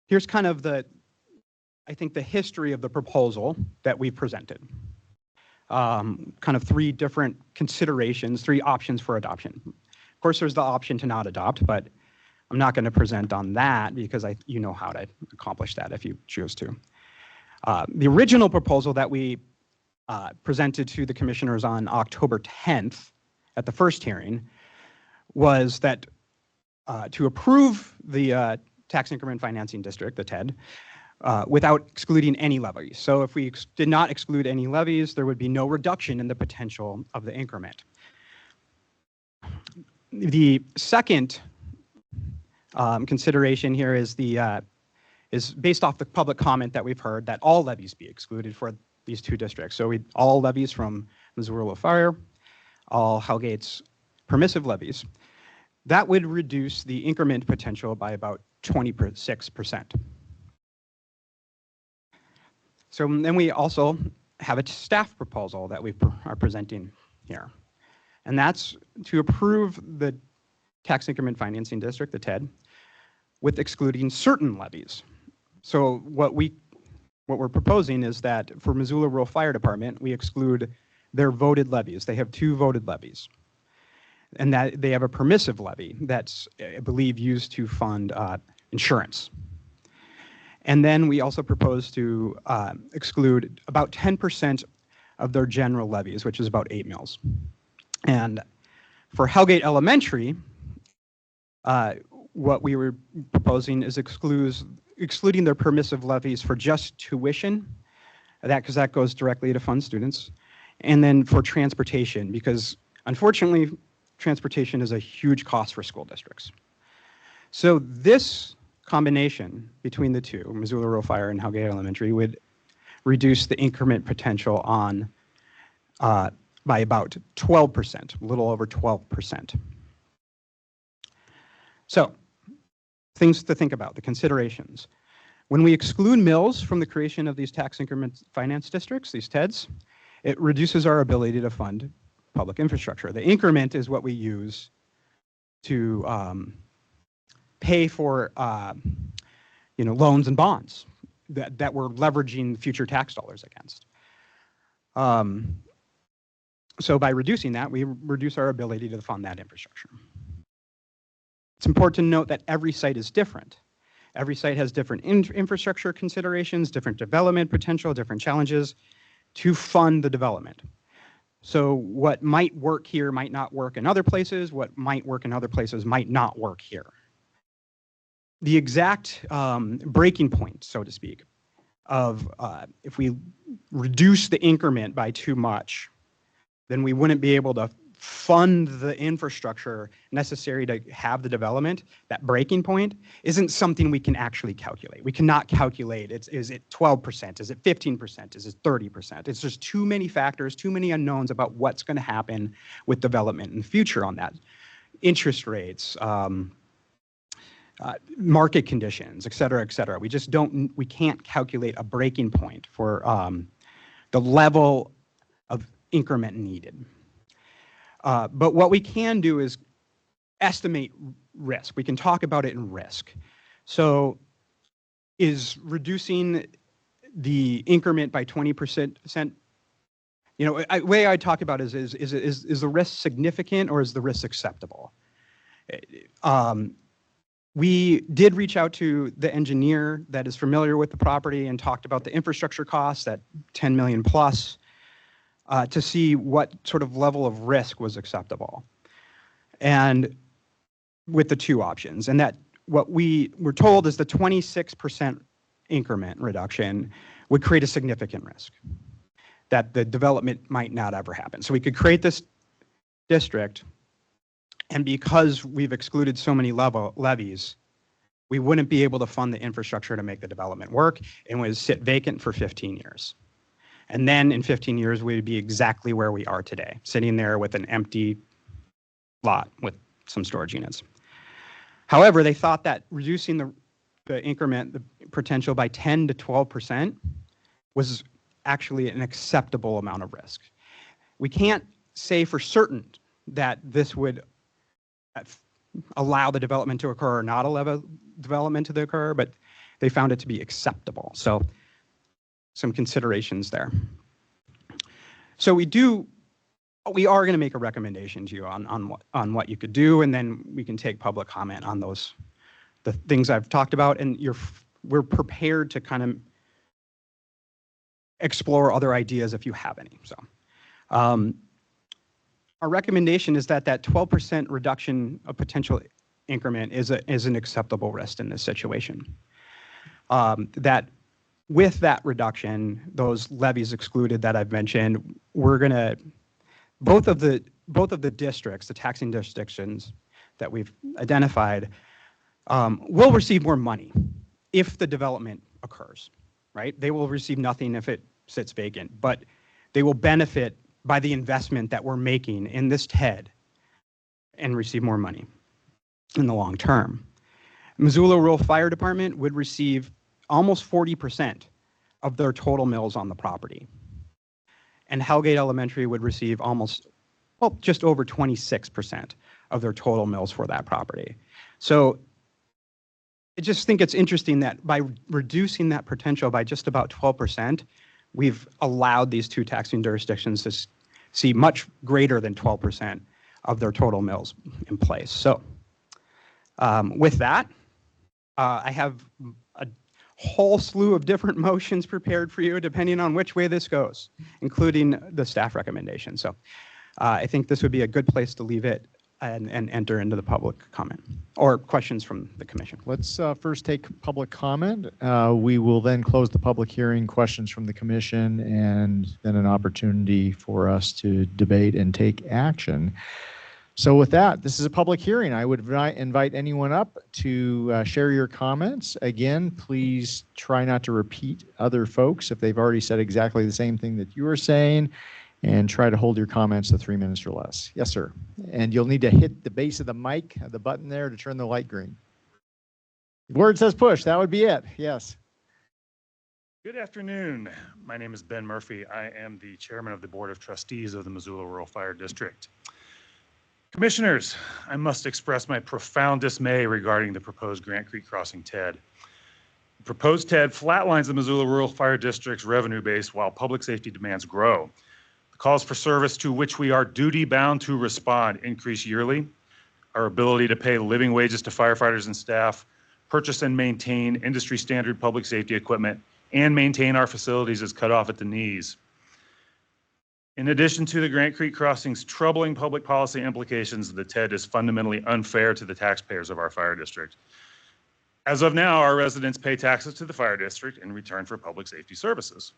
Speaker 10: here's kind of I think the history of the proposal that we presented. Kind of three different considerations, three options for adoption. Of course, there's the option to not adopt, but I'm not going to present on that because you know how to accomplish that if you choose to. The original proposal that we presented to the commissioners on October 10th at the first hearing was that to approve the tax increment financing district, the TED, without excluding any levies. So if we did not exclude any levies, there would be no reduction in the potential of the increment. The second consideration here is based off the public comment that we've heard that all levies be excluded for these two districts. So all levies from Missoula Fire, all Hellgate's permissive levies. That would reduce the increment potential by about 26%. So then we also have a staff proposal that we are presenting here. And that's to approve the tax increment financing district, the TED, with excluding certain levies. So what we're proposing is that for Missoula Rural Fire Department, we exclude their voted levies. They have 2 voted levies. And that they have a permissive levy that's, I believe, used to fund insurance. And then we also propose to exclude about 10% of their general levies, which is about 8 mills. And for Hellgate Elementary, what we were proposing is excluding their permissive levies for just tuition, because that goes directly to fund students, and then for transportation, because unfortunately, transportation is a huge cost for school districts. So this combination between the two, Missoula Rural Fire and Hellgate Elementary, would reduce the increment potential on by about 12%, a little over 12%. So things to think about, the considerations. When we exclude mills from the creation of these tax increment finance districts, these TEDs, it reduces our ability to fund public infrastructure. The increment is what we use to pay for loans and bonds that we're leveraging future tax dollars against. So by reducing that, we reduce our ability to fund that infrastructure. It's important to note that every site is different. Every site has different infrastructure considerations, different development potential, different challenges to fund the development. So what might work here might not work in other places. What might work in other places might not work here. The exact breaking point, so to speak, of if we reduce the increment by too much, then we wouldn't be able to fund the infrastructure necessary to have the development. That breaking point isn't something we can actually calculate. We cannot calculate, is it 12%, is it 15%, is it 30%? It's just too many factors, too many unknowns about what's going to happen with development in the future on that. Interest rates, market conditions, et cetera, et cetera. We can't calculate a breaking point for the level of increment needed. But what we can do is estimate risk. We can talk about it in risk. So is reducing the increment by 20%, the way I talk about it is the risk significant or is the risk acceptable? We did reach out to the engineer that is familiar with the property and talked about the infrastructure costs at 10 million plus. To see what sort of level of risk was acceptable. And with the 2 options. And that what we were told is the 26% increment reduction would create a significant risk that the development might not ever happen. So we could create this district, and because we've excluded so many levies, we wouldn't be able to fund the infrastructure to make the development work, and would sit vacant for 15 years. And then in 15 years, we'd be exactly where we are today, sitting there with an empty lot with some storage units. However, they thought that reducing the increment, the potential by 10 to 12% was actually an acceptable amount of risk. We can't say for certain that this would allow the development to occur or not allow development to occur, but they found it to be acceptable. So some considerations there. So we are going to make a recommendation to you on what you could do, and then we can take public comment on the things I've talked about, and we're prepared to kind of explore other ideas if you have any. So our recommendation is that 12% reduction of potential increment is an acceptable risk in this situation. That with that reduction, those levies excluded that I've mentioned, we're going to, both of the districts, the taxing jurisdictions that we've identified, will receive more money if the development occurs, right? They will receive nothing if it sits vacant, but they will benefit by the investment that we're making in this TED and receive more money in the long term. Missoula Rural Fire Department would receive almost 40% of their total mills on the property. And Hellgate Elementary would receive just over 26% of their total mills for that property. So I just think it's interesting that by reducing that potential by just about 12%, we've allowed these two taxing jurisdictions to see much greater than 12% of their total mills in place. So with that, I have a whole slew of different motions prepared for you, depending on which way this goes, including the staff recommendation. So I think this would be a good place to leave it and enter into the public comment or questions from the commission.
Speaker 1: Let's first take public comment. We will then close the public hearing, questions from the commission, and then an opportunity for us to debate and take action. So with that, this is a public hearing. I would invite anyone up to share your comments. Again, please try not to repeat other folks if they've already said exactly the same thing that you were saying, and try to hold your comments to 3 minutes or less. Yes, sir. And you'll need to hit the base of the mic, the button there, to turn the light green. Where it says push, that would be it. Yes.
Speaker 11: Good afternoon. My name is Ben Murphy. I am the chairman of the Board of Trustees of the Missoula Rural Fire District. Commissioners, I must express my profound dismay regarding the proposed Grant Creek Crossing TED. The proposed TED flatlines the Missoula Rural Fire District's revenue base while public safety demands grow. The calls for service to which we are duty-bound to respond increase yearly. Our ability to pay living wages to firefighters and staff, purchase and maintain industry-standard public safety equipment, and maintain our facilities is cut off at the knees. In addition to the Grant Creek Crossing's troubling public policy implications, the TED is fundamentally unfair to the taxpayers of our fire district. As of now, our residents pay taxes to the fire district in return for public safety services.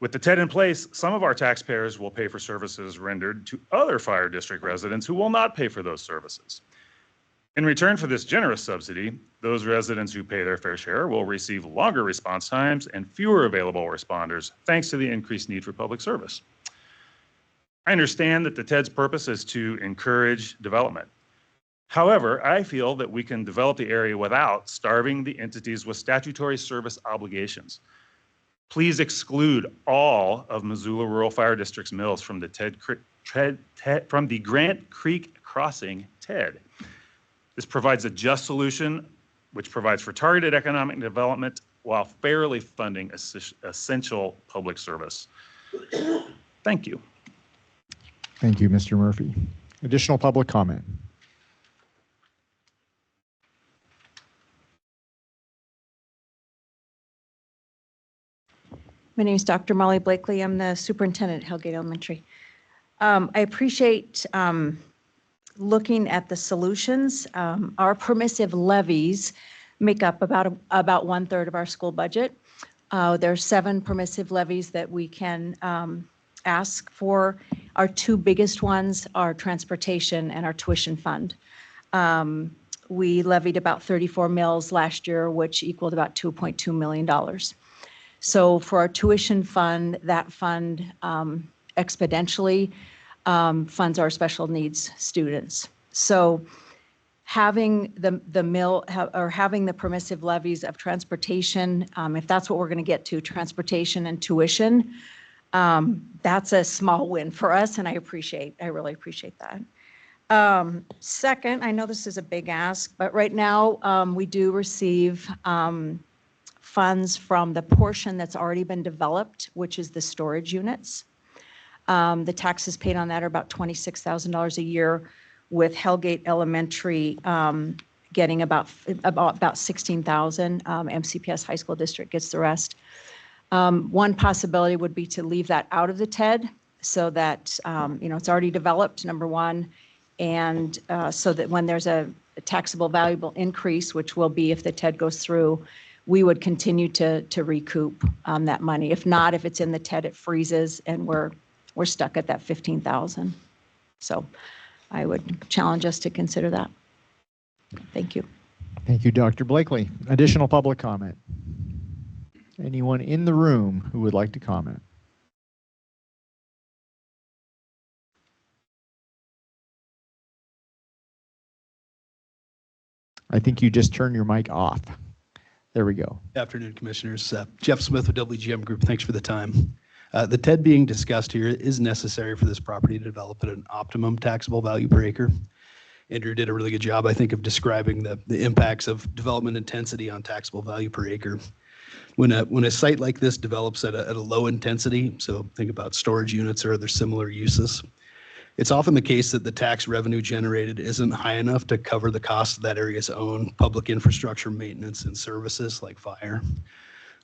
Speaker 11: With the TED in place, some of our taxpayers will pay for services rendered to other fire district residents who will not pay for those services. In return for this generous subsidy, those residents who pay their fair share will receive longer response times and fewer available responders, thanks to the increased need for public service. I understand that the TED's purpose is to encourage development. However, I feel that we can develop the area without starving the entities with statutory service obligations. Please exclude all of Missoula Rural Fire District's mills from the from the Grant Creek Crossing TED. This provides a just solution which provides for targeted economic development while fairly funding essential public service. Thank you.
Speaker 1: Thank you, Mr. Murphy. Additional public comment.
Speaker 12: My name is Dr. Molly Blakely. I'm the superintendent at Hellgate Elementary. I appreciate looking at the solutions. Our permissive levies make up about 1/3 of our school budget. There are 7 permissive levies that we can ask for. Our 2 biggest ones are transportation and our tuition fund. We levied about 34 mills last year, which equaled about $2.2 million. So for our tuition fund, that fund exponentially funds our special needs students. So having having the permissive levies of transportation, if that's what we're going to get to, transportation and tuition, that's a small win for us, and I really appreciate that. Second, I know this is a big ask, but right now we do receive funds from the portion that's already been developed, which is the storage units. The taxes paid on that are about $26,000 a year, with Hellgate Elementary getting about $16,000. MCPS High School District gets the rest. One possibility would be to leave that out of the TED so that it's already developed, number one, and so that when there's a taxable valuable increase, which will be if the TED goes through, we would continue to recoup that money. If not, if it's in the TED, it freezes and we're stuck at that 15,000. So I would challenge us to consider that. Thank you.
Speaker 1: Thank you, Dr. Blakely. Additional public comment? Anyone in the room who would like to comment? I think you just turned your mic off. There we go.
Speaker 13: Good afternoon, Commissioners. Jeff Smith with WGM Group. Thanks for the time. The TED being discussed here is necessary for this property to develop at an optimum taxable value per acre. Andrew did a really good job, I think, of describing the impacts of development intensity on taxable value per acre. When a site like this develops at a low intensity, so think about storage units or other similar uses, it's often the case that the tax revenue generated isn't high enough to cover the cost of that area's own public infrastructure maintenance and services like fire.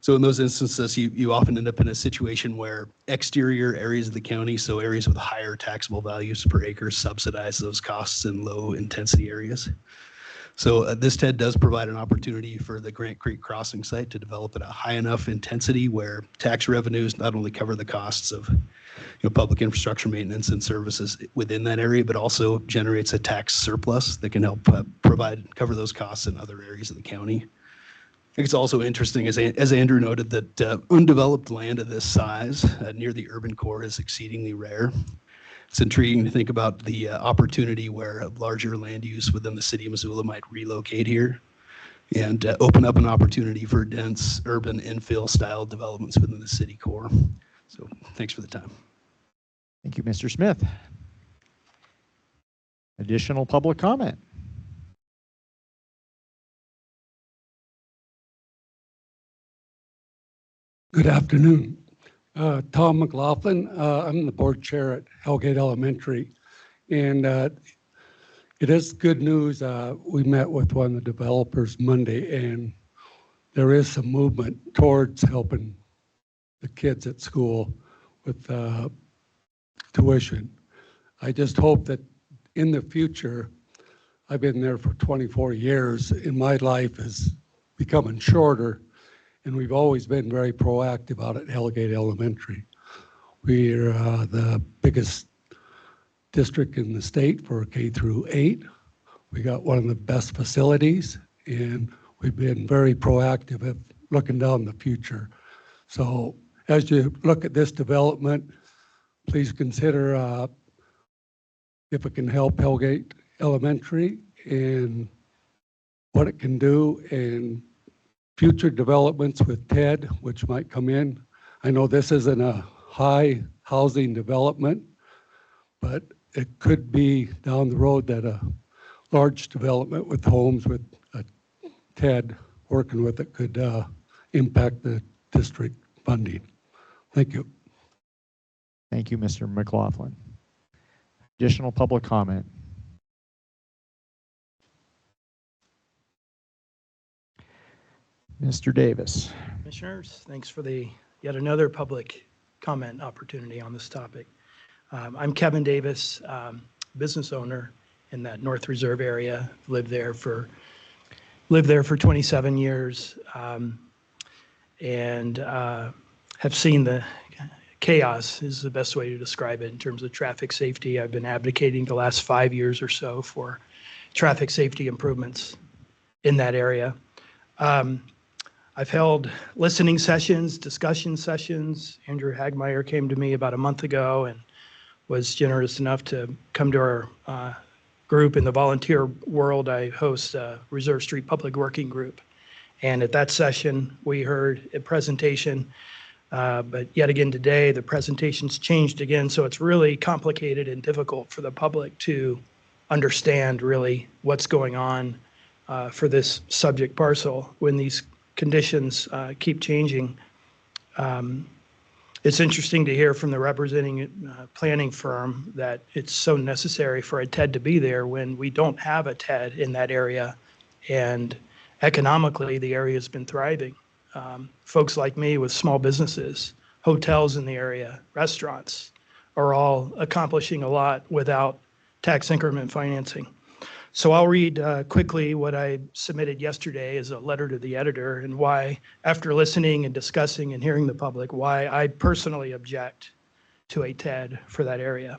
Speaker 13: So in those instances, you often end up in a situation where exterior areas of the county, so areas with higher taxable values per acre, subsidize those costs in low intensity areas. So this TED does provide an opportunity for the Grant Creek Crossing site to develop at a high enough intensity where tax revenues not only cover the costs of public infrastructure maintenance and services within that area, but also generates a tax surplus that can help cover those costs in other areas of the county. I think it's also interesting, as Andrew noted, that undeveloped land of this size near the urban core is exceedingly rare. It's intriguing to think about the opportunity where a larger land use within the city of Missoula might relocate here and open up an opportunity for dense urban infill style developments within the city core. So thanks for the time.
Speaker 1: Thank you, Mr. Smith. Additional public comment?
Speaker 14: Good afternoon. Tom McLaughlin. I'm the board chair at Hellgate Elementary. And it is good news. We met with one of the developers Monday, and there is some movement towards helping the kids at school with tuition. I just hope that in the future, I've been there for 24 years, and my life is becoming shorter. And we've always been very proactive out at Hellgate Elementary. We're the biggest district in the state for K through 8. We got one of the best facilities, and we've been very proactive at looking down the future. So as you look at this development, please consider if it can help Hellgate Elementary and what it can do, and future developments with TED, which might come in. I know this isn't a high housing development, but it could be down the road that a large development with homes with a TED working with it could impact the district funding. Thank you.
Speaker 1: Thank you, Mr. McLaughlin. Additional public comment? Mr. Davis.
Speaker 15: Commissioners, thanks for yet another public comment opportunity on this topic. I'm Kevin Davis, business owner in that North Reserve area. Lived there for 27 years, and have seen the chaos is the best way to describe it in terms of traffic safety. I've been advocating the last 5 years or so for traffic safety improvements in that area. I've held listening sessions, discussion sessions. Andrew Hagmeyer came to me about a month ago and was generous enough to come to our group in the volunteer world. I host a Reserve Street Public Working Group. And at that session, we heard a presentation, but yet again today, the presentation's changed again. So it's really complicated and difficult for the public to understand really what's going on for this subject parcel when these conditions keep changing. It's interesting to hear from the representing planning firm that it's so necessary for a TED to be there when we don't have a TED in that area, and economically the area has been thriving. Folks like me with small businesses, hotels in the area, restaurants are all accomplishing a lot without tax increment financing. So I'll read quickly what I submitted yesterday as a letter to the editor and why, after listening and discussing and hearing the public, why I personally object to a TED for that area.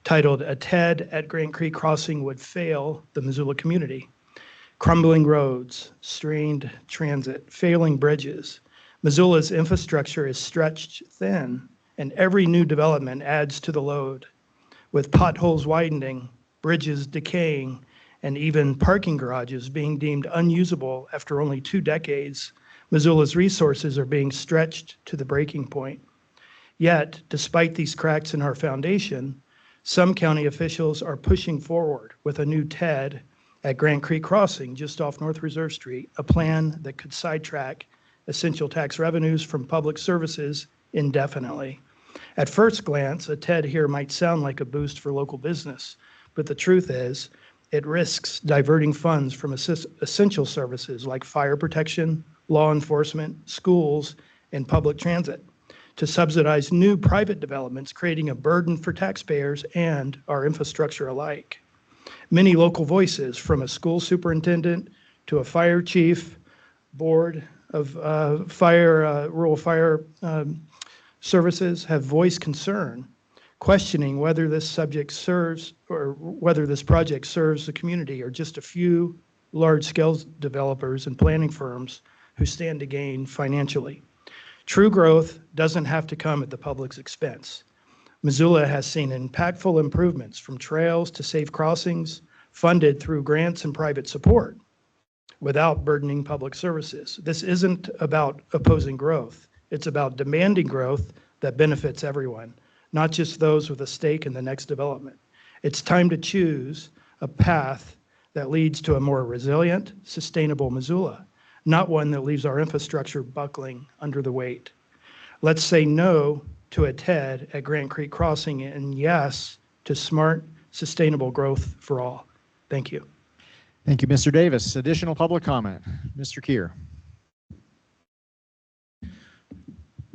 Speaker 15: Titled, "A TED at Grant Creek Crossing Would Fail the Missoula Community. Crumbling roads, strained transit, failing bridges. Missoula's infrastructure is stretched thin, and every new development adds to the load. With potholes widening, bridges decaying, and even parking garages being deemed unusable after only 2 decades, Missoula's resources are being stretched to the breaking point. Yet, despite these cracks in our foundation, some county officials are pushing forward with a new TED at Grant Creek Crossing, just off North Reserve Street, a plan that could sidetrack essential tax revenues from public services indefinitely. At first glance, a TED here might sound like a boost for local business, but the truth is, it risks diverting funds from essential services like fire protection, law enforcement, schools, and public transit to subsidize new private developments, creating a burden for taxpayers and our infrastructure alike. Many local voices, from a school superintendent to a fire chief, board of rural fire services, have voiced concern, questioning whether this subject serves or whether this project serves the community or just a few large-scale developers and planning firms who stand to gain financially. True growth doesn't have to come at the public's expense. Missoula has seen impactful improvements from trails to safe crossings, funded through grants and private support, without burdening public services. This isn't about opposing growth. It's about demanding growth that benefits everyone, not just those with a stake in the next development. It's time to choose a path that leads to a more resilient, sustainable Missoula, not one that leaves our infrastructure buckling under the weight. Let's say no to a TED at Grant Creek Crossing and yes to smart, sustainable growth for all. Thank you.
Speaker 1: Thank you, Mr. Davis. Additional public comment. Mr. Kier.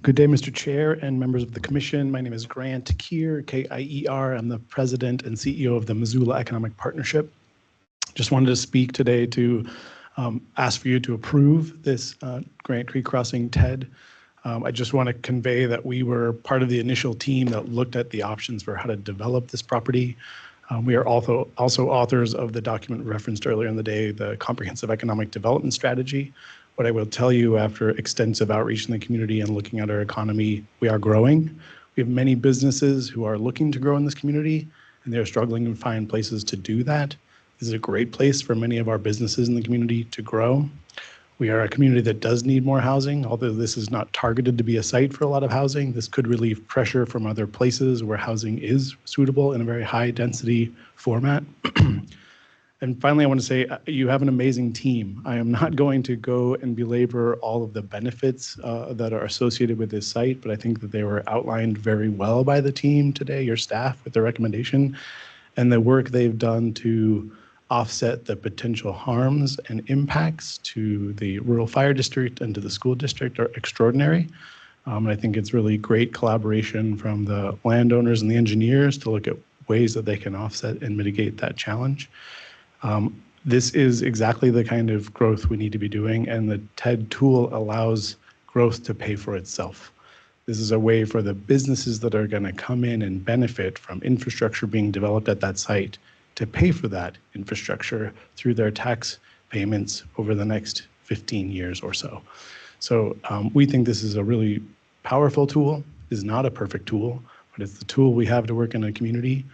Speaker 13: Good day, Mr. Chair and members of the Commission. My name is Grant Kier, K-I-E-R. I'm the President and CEO of the Missoula Economic Partnership. Just wanted to speak today to ask for you to approve this Grant Creek Crossing TED. I just want to convey that we were part of the initial team that looked at the options for how to develop this property. We are also authors of the document referenced earlier in the day, the Comprehensive Economic Development Strategy. What I will tell you after extensive outreach in the community and looking at our economy, we are growing. We have many businesses who are looking to grow in this community, and they're struggling to find places to do that. This is a great place for many of our businesses in the community to grow. We are a community that does need more housing, although this is not targeted to be a site for a lot of housing. This could relieve pressure from other places where housing is suitable in a very high density format. And finally, I want to say you have an amazing team. I am not going to go and belabor all of the benefits that are associated with this site, but I think that they were outlined very well by the team today, your staff, with their recommendation, and the work they've done to offset the potential harms and impacts to the rural fire district and to the school district are extraordinary. And I think it's really great collaboration from the landowners and the engineers to look at ways that they can offset and mitigate that challenge. This is exactly the kind of growth we need to be doing, and the TED tool allows growth to pay for itself. This is a way for the businesses that are going to come in and benefit from infrastructure being developed at that site to pay for that infrastructure through their tax payments over the next 15 years or so. So we think this is a really powerful tool. It is not a perfect tool, but it's the tool we have to work in a community.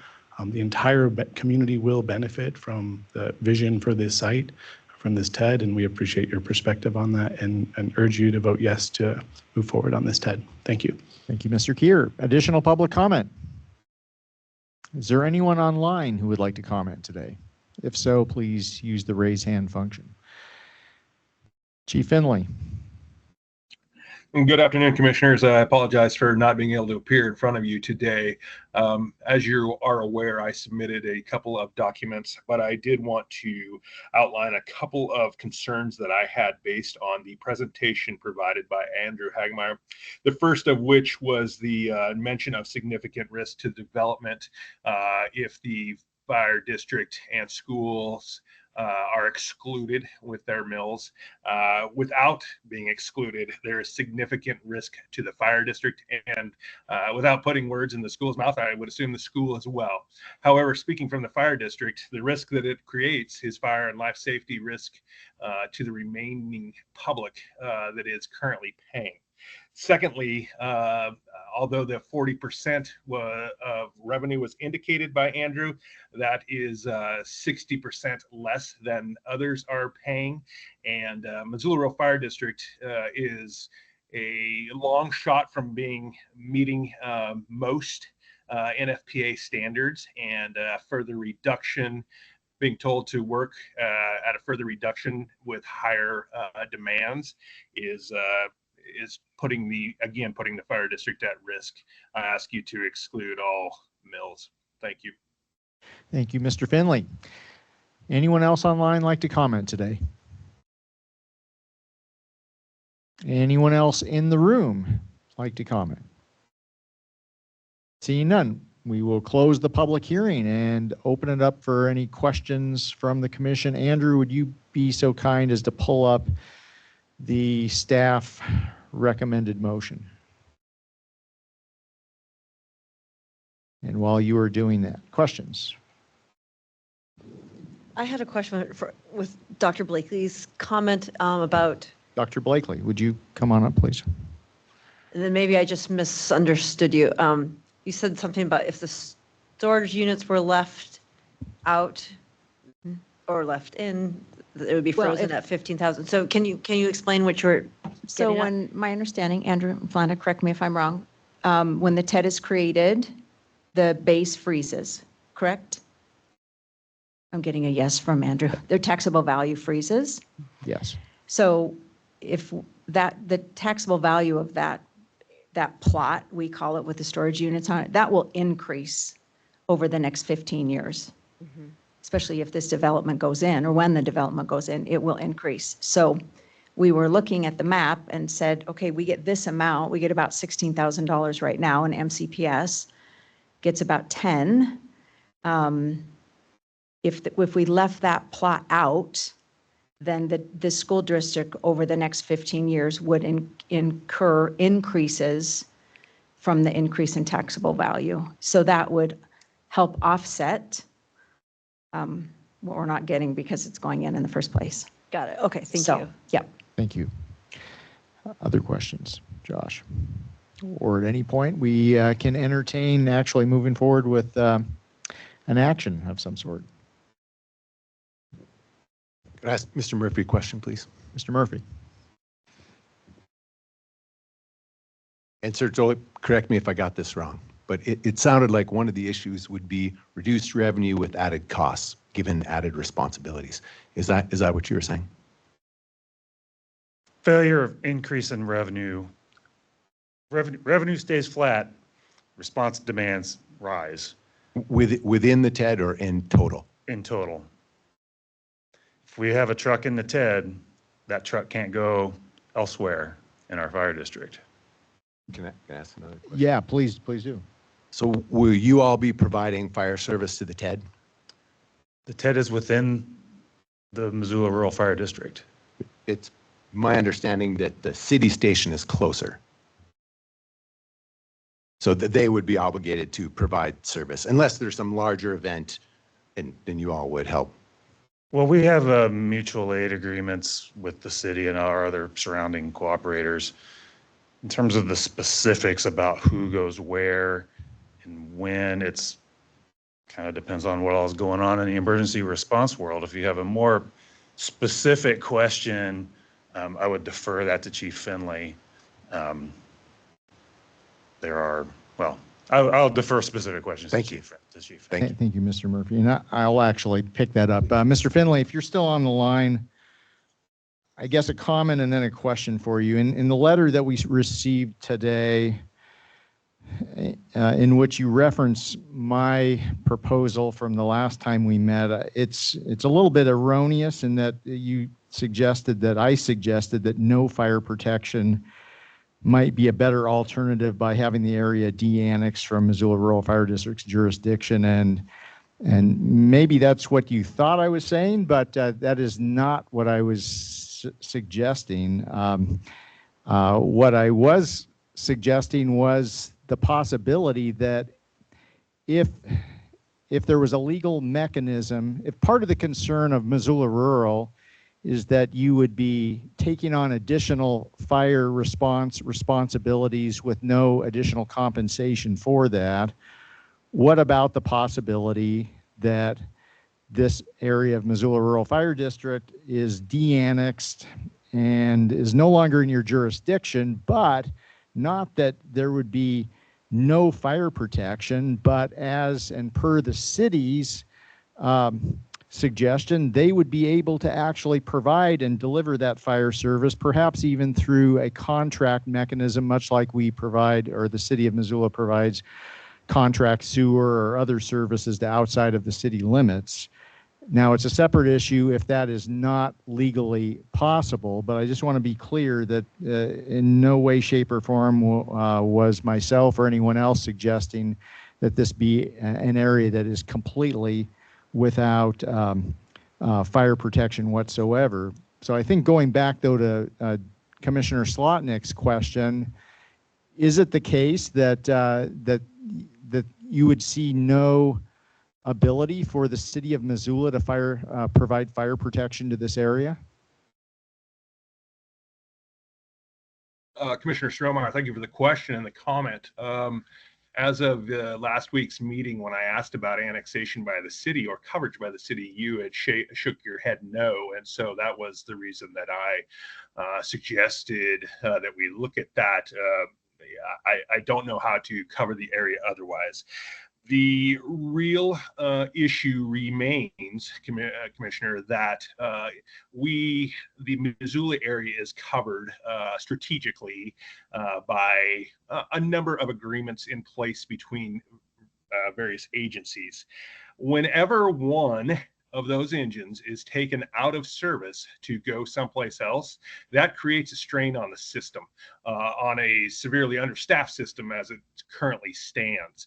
Speaker 13: The entire community will benefit from the vision for this site, from this TED, and we appreciate your perspective on that and urge you to vote yes to move forward on this TED. Thank you.
Speaker 1: Thank you, Mr. Kier. Additional public comment. Is there anyone online who would like to comment today? If so, please use the raise hand function. Chief Finley.
Speaker 16: Good afternoon, Commissioners. I apologize for not being able to appear in front of you today. As you are aware, I submitted a couple of documents, but I did want to outline a couple of concerns that I had based on the presentation provided by Andrew Hagmeyer. The first of which was the mention of significant risk to development if the Fire District and schools are excluded with their mills. Without being excluded, there is significant risk to the fire district, and without putting words in the school's mouth, I would assume the school as well. However, speaking from the fire district, the risk that it creates is fire and life safety risk to the remaining public that is currently paying. Secondly, although the 40% of revenue was indicated by Andrew, that is 60% less than others are paying. And Missoula Rural Fire District is a long shot from meeting most NFPA standards, and further reduction, being told to work at a further reduction with higher demands is putting the fire district at risk. I ask you to exclude all mills. Thank you.
Speaker 1: Thank you, Mr. Finley. Anyone else online like to comment today? Anyone else in the room like to comment? Seeing none, we will close the public hearing and open it up for any questions from the commission. Andrew, would you be so kind as to pull up the staff recommended motion? And while you are doing that, questions?
Speaker 2: I had a question with Dr. Blakely's comment about,
Speaker 1: Dr. Blakely, would you come on up, please?
Speaker 2: and then maybe I just misunderstood you. You said something about if the storage units were left out or left in, it would be
Speaker 12: Well,
Speaker 2: frozen
Speaker 12: if-
Speaker 2: at 15,000. So can you explain what you're
Speaker 12: So
Speaker 2: getting at?
Speaker 12: when, my understanding, Andrew Flana, correct me if I'm wrong, when the TED is created, the base freezes, correct? I'm getting a yes from Andrew. Their taxable value freezes.
Speaker 1: Yes.
Speaker 12: So if the taxable value of that plot, we call it with the storage units on it, that will increase over the next 15 years. Especially if this development goes in, or when the development goes in, it will increase. So we were looking at the map and said, okay, we get this amount, we get about $16,000 right now, and MCPS gets about 10. If we left that plot out, then the school district over the next 15 years would incur increases from the increase in taxable value. So that would help offset what we're not getting because it's going in the first place.
Speaker 2: Got it. Okay, thank
Speaker 12: So,
Speaker 2: you.
Speaker 12: Yep.
Speaker 1: Thank you. Other questions, Josh? Or at any point, we can entertain actually moving forward with an action of some sort.
Speaker 5: Could I ask Mr. Murphy a question, please?
Speaker 1: Mr. Murphy.
Speaker 5: And Sir Joel, correct me if I got this wrong, but it sounded like one of the issues would be reduced revenue with added costs, given added responsibilities. Is that what you were saying?
Speaker 11: Failure of increase in revenue. Revenue stays flat, response demands rise
Speaker 5: Within the TED or in total?
Speaker 11: in total. If we have a truck in the TED, that truck can't go elsewhere in our fire district.
Speaker 5: Can I ask another question?
Speaker 1: Yeah, please do.
Speaker 5: So will you all be providing fire service to the TED?
Speaker 11: The TED is within the Missoula Rural Fire District.
Speaker 5: It's my understanding that the city station is closer, so that they would be obligated to provide service unless there's some larger event, and then you all would help.
Speaker 11: Well, we have mutual aid agreements with the city and our other surrounding cooperators. In terms of the specifics about who goes where and when, it's kind of depends on what all is going on in the emergency response world. If you have a more specific question, I would defer that to Chief Finley. I'll defer specific questions to Chief.
Speaker 1: Thank you, Mr. Murphy. And I'll actually pick that up. Mr. Finley, if you're still on the line, I guess a comment and then a question for you. In the letter that we received today, in which you reference my proposal from the last time we met, it's a little bit erroneous in that you suggested that I suggested that no fire protection might be a better alternative by having the area de-annexed from Missoula Rural Fire District's jurisdiction. And And maybe that's what you thought I was saying, but that is not what I was suggesting. What I was suggesting was the possibility that if there was a legal mechanism, if part of the concern of Missoula Rural is that you would be taking on additional fire response responsibilities with no additional compensation for that, what about the possibility that this area of Missoula Rural Fire District is de-annexed and is no longer in your jurisdiction, but not that there would be no fire protection, but as and per the city's suggestion, they would be able to actually provide and deliver that fire service, perhaps even through a contract mechanism, much like we provide, or the city of Missoula provides contract sewer or other services to outside of the city limits. Now, it's a separate issue if that is not legally possible, but I just want to be clear that in no way, shape, or form was myself or anyone else suggesting that this be an area that is completely without fire protection whatsoever. So I think going back, though, to Commissioner Slotnick's question, is it the case that that you would see no ability for the city of Missoula to provide fire protection to this area?
Speaker 16: Commissioner Strohmeyer, thank you for the question and the comment. As of last week's meeting, when I asked about annexation by the city or coverage by the city, you had shook your head no. And so that was the reason that I suggested that we look at that. I don't know how to cover the area otherwise. The real issue remains, Commissioner, that the Missoula area is covered strategically by a number of agreements in place between various agencies. Whenever one of those engines is taken out of service to go someplace else, that creates a strain on the system, on a severely understaffed system as it currently stands.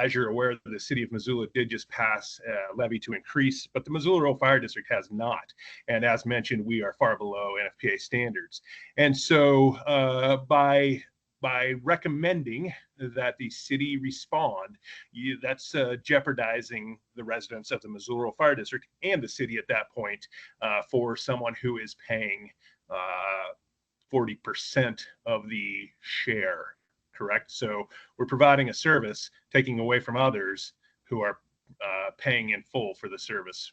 Speaker 16: As you're aware, the city of Missoula did just pass a levy to increase, but the Missoula Rural Fire District has not. And as mentioned, we are far below NFPA standards. And so by recommending that the city respond, that's jeopardizing the residents of the Missoula Rural Fire District and the city at that point for someone who is paying 40% of the share, correct? So we're providing a service, taking away from others who are paying in full for the service.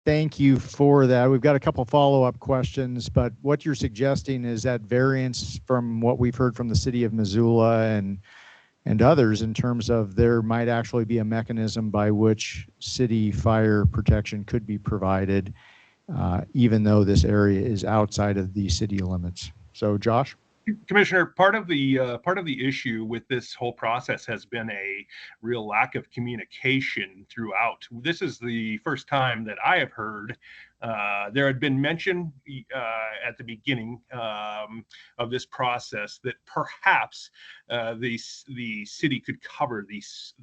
Speaker 1: Thank you for that. We've got a couple follow-up questions, but what you're suggesting is that variance from what we've heard from the city of Missoula and others in terms of there might actually be a mechanism by which city fire protection could be provided, even though this area is outside of the city limits. So, Josh?
Speaker 16: Commissioner, part of the issue with this whole process has been a real lack of communication throughout. This is the first time that I have heard there had been mention at the beginning of this process that perhaps the city could cover this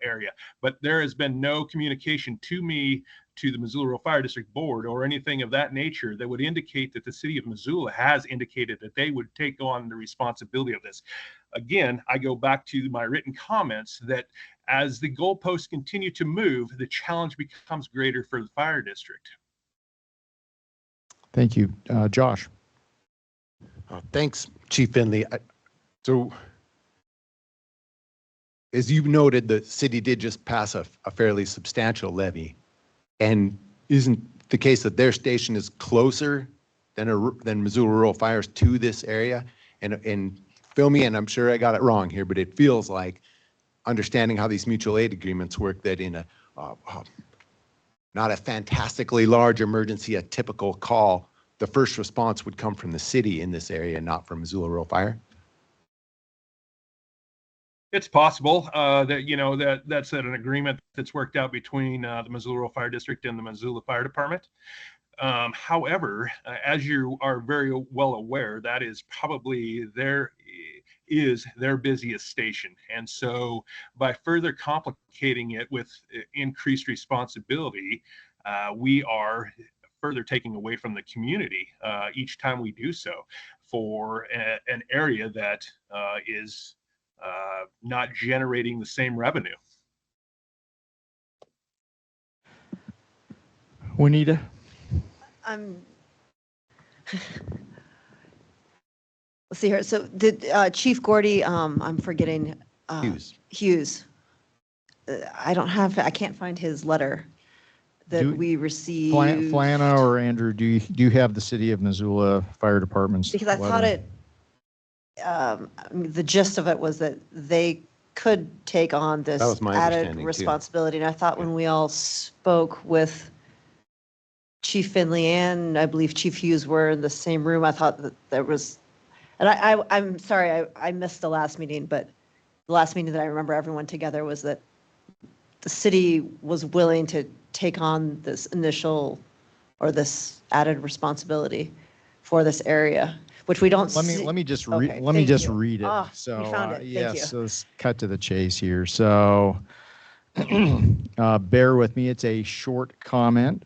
Speaker 16: area, but there has been no communication to me, to the Missoula Rural Fire District Board, or anything of that nature that would indicate that the city of Missoula has indicated that they would take on the responsibility of this. Again, I go back to my written comments that as the goalposts continue to move, the challenge becomes greater for the fire district.
Speaker 1: Thank you. Josh?
Speaker 5: Thanks, Chief Finley. So, as you noted, the city did just pass a fairly substantial levy. And isn't the case that their station is closer than Missoula Rural Fires to this area? And fill me in, I'm sure I got it wrong here, but it feels like, understanding how these mutual aid agreements work, that in a not a fantastically large emergency, a typical call, the first response would come from the city in this area, not from Missoula Rural Fire?
Speaker 16: It's possible that that's an agreement that's worked out between the Missoula Rural Fire District and the Missoula Fire Department. However, as you are very well aware, that is probably is their busiest station. And so by further complicating it with increased responsibility, we are further taking away from the community each time we do so for an area that is not generating the same revenue.
Speaker 1: Juanita?
Speaker 2: Let's see here. So did Chief Gordy, I'm forgetting. Hughes. I can't find his letter that we received.
Speaker 1: Flana or Andrew, do you have the City of Missoula Fire Department's
Speaker 2: Because I thought
Speaker 1: letter?
Speaker 2: the gist of it was that they could take on this
Speaker 5: That was my
Speaker 2: added
Speaker 5: understanding, too.
Speaker 2: responsibility. And I thought when we all spoke with Chief Finley and I believe Chief Hughes were in the same room, I thought that there was, and I'm sorry, I missed the last meeting, but the last meeting that I remember everyone together was that the city was willing to take on this initial or this added responsibility for this area, which we don't see.
Speaker 1: Let me just
Speaker 2: Okay,
Speaker 1: let me
Speaker 2: thank
Speaker 1: just
Speaker 2: you.
Speaker 1: read it.
Speaker 2: Ah,
Speaker 1: So
Speaker 2: you found it. Thank
Speaker 1: yes,
Speaker 2: you.
Speaker 1: so let's cut to the chase here. So bear with me. It's a short comment,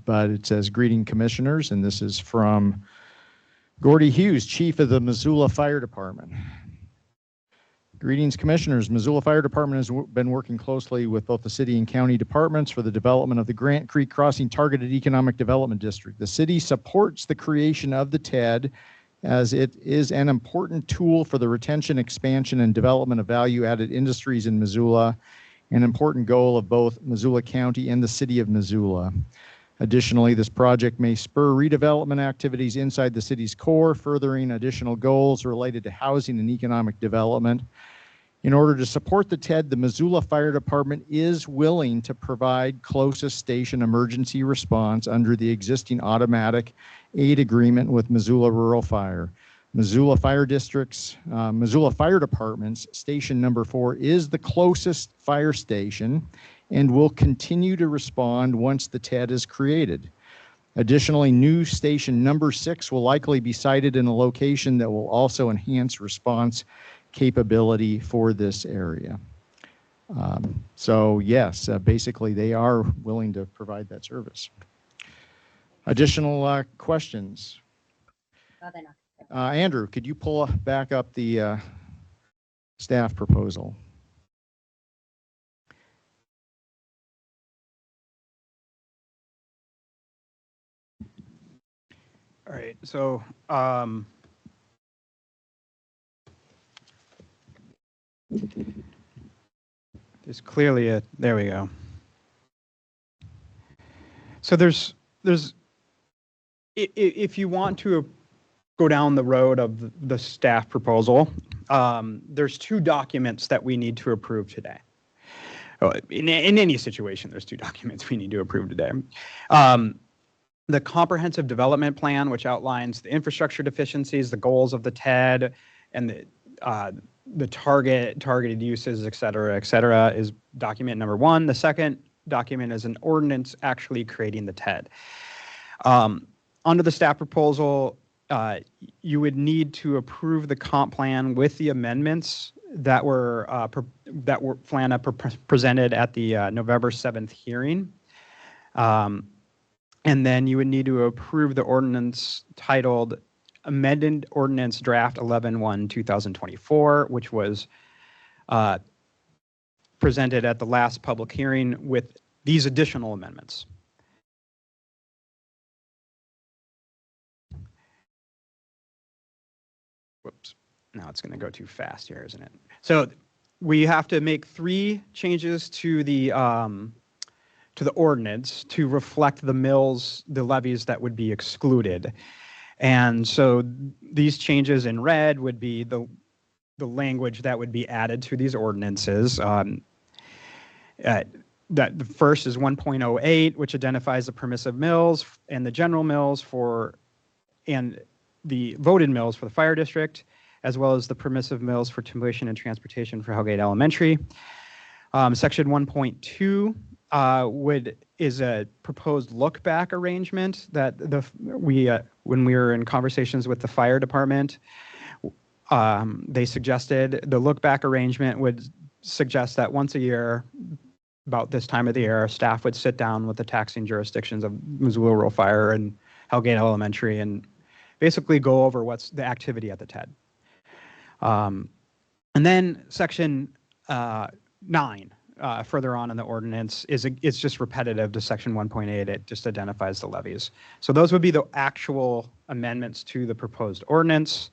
Speaker 1: but it says, "Greeting commissioners," and this is from Gordy Hughes, Chief of the Missoula Fire Department. Greetings, commissioners. Missoula Fire Department has been working closely with both the city and county departments for the development of the Grant Creek Crossing Targeted Economic Development District. The city supports the creation of the TED as it is an important tool for the retention, expansion, and development of value-added industries in Missoula, an important goal of both Missoula County and the city of Missoula. Additionally, this project may spur redevelopment activities inside the city's core, furthering additional goals related to housing and economic development. In order to support the TED, the Missoula Fire Department is willing to provide closest station emergency response under the existing automatic aid agreement with Missoula Rural Fire. Missoula Fire Department's station number 4 is the closest fire station and will continue to respond once the TED is created. Additionally, new station number 6 will likely be sited in a location that will also enhance response capability for this area. So yes, basically they are willing to provide that service. Additional questions? Andrew, could you pull back up the staff proposal?
Speaker 10: All right, so there's clearly there we go. So there's if you want to go down the road of the staff proposal, there's 2 documents that we need to approve today. In any situation, there's 2 documents we need to approve today. The comprehensive development plan, which outlines the infrastructure deficiencies, the goals of the TED, and the targeted uses, et cetera, is document number 1. The second document is an ordinance actually creating the TED. Under the staff proposal, you would need to approve the comp plan with the amendments that were Flana presented at the November 7th hearing. And then you would need to approve the ordinance titled Amended Ordinance Draft 11-1-2024, which was presented at the last public hearing with these additional amendments. Whoops, now it's going to go too fast here, isn't it? So we have to make 3 changes to the ordinance to reflect the mills, the levies that would be excluded. And so these changes in red would be the language that would be added to these ordinances. That the first is 1.08, which identifies the permissive mills and the general mills and the voted mills for the fire district, as well as the permissive mills for tuition and transportation for Hellgate Elementary. Section 1.2 is a proposed look-back arrangement that when we were in conversations with the fire department, they suggested the look back arrangement would suggest that once a year, about this time of the year, staff would sit down with the taxing jurisdictions of Missoula Rural Fire and Hellgate Elementary and basically go over what's the activity at the TED. And then section 9, further on in the ordinance, it's just repetitive to section 1.8. It just identifies the levies. So those would be the actual amendments to the proposed ordinance.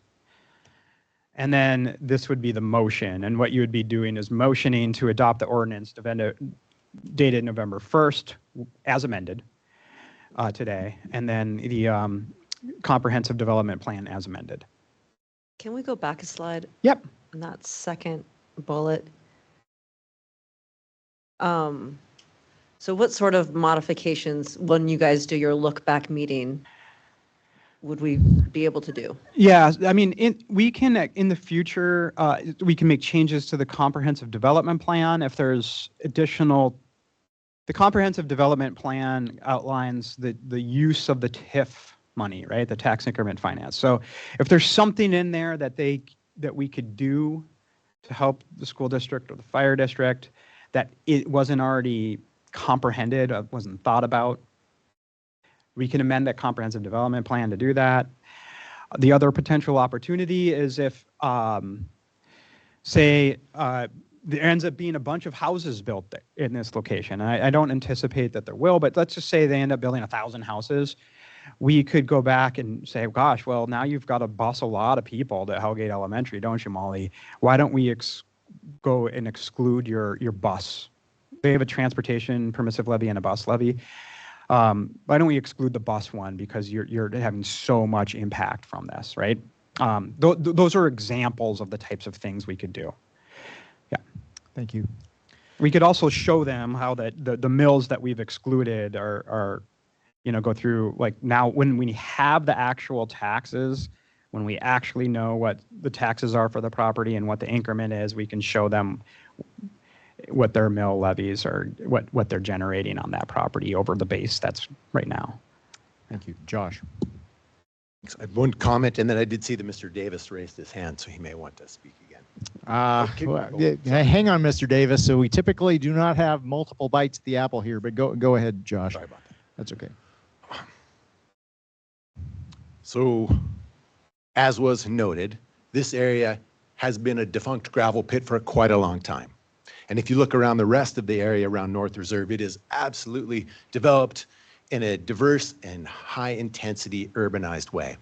Speaker 10: And then this would be the motion. And what you would be doing is motioning to adopt the ordinance dated November 1st as amended today. And then the comprehensive development plan as amended.
Speaker 2: Can we go back a slide?
Speaker 10: Yep.
Speaker 2: On that second bullet. So what sort of modifications, when you guys do your look back meeting, would we be able to do?
Speaker 10: Yeah, I mean, we can, in the future, we can make changes to the comprehensive development plan if there's additional. The comprehensive development plan outlines the use of the TIF money, right? The tax increment finance. So if there's something in there that we could do to help the school district or the fire district that it wasn't already comprehended, wasn't thought about, we can amend that comprehensive development plan to do that. The other potential opportunity is if, say, there ends up being a bunch of houses built in this location. And I don't anticipate that there will, but let's just say they end up building 1,000 houses. We could go back and say, gosh, well, now you've got to bus a lot of people to Hellgate Elementary, don't you, Molly? Why don't we go and exclude your bus? They have a transportation permissive levy and a bus levy. Why don't we exclude the bus one because you're having so much impact from this, right? Those are examples of the types of things we could do. Yeah.
Speaker 1: Thank you.
Speaker 10: We could also show them how the mills that we've excluded are go through, like, now when we have the actual taxes, when we actually know what the taxes are for the property and what the increment is, we can show them what their mill levies are, what they're generating on that property over the base that's right now.
Speaker 1: Thank you. Josh.
Speaker 5: I have one comment, and then I did see that Mr. Davis raised his hand, so he may want to speak again.
Speaker 1: Hang on, Mr. Davis. So we typically do not have multiple bites at the apple here, but go ahead, Josh.
Speaker 5: Sorry about that.
Speaker 1: That's okay.
Speaker 5: So, as was noted, this area has been a defunct gravel pit for quite a long time. And if you look around the rest of the area around North Reserve, it is absolutely developed in a diverse and high-intensity urbanized way.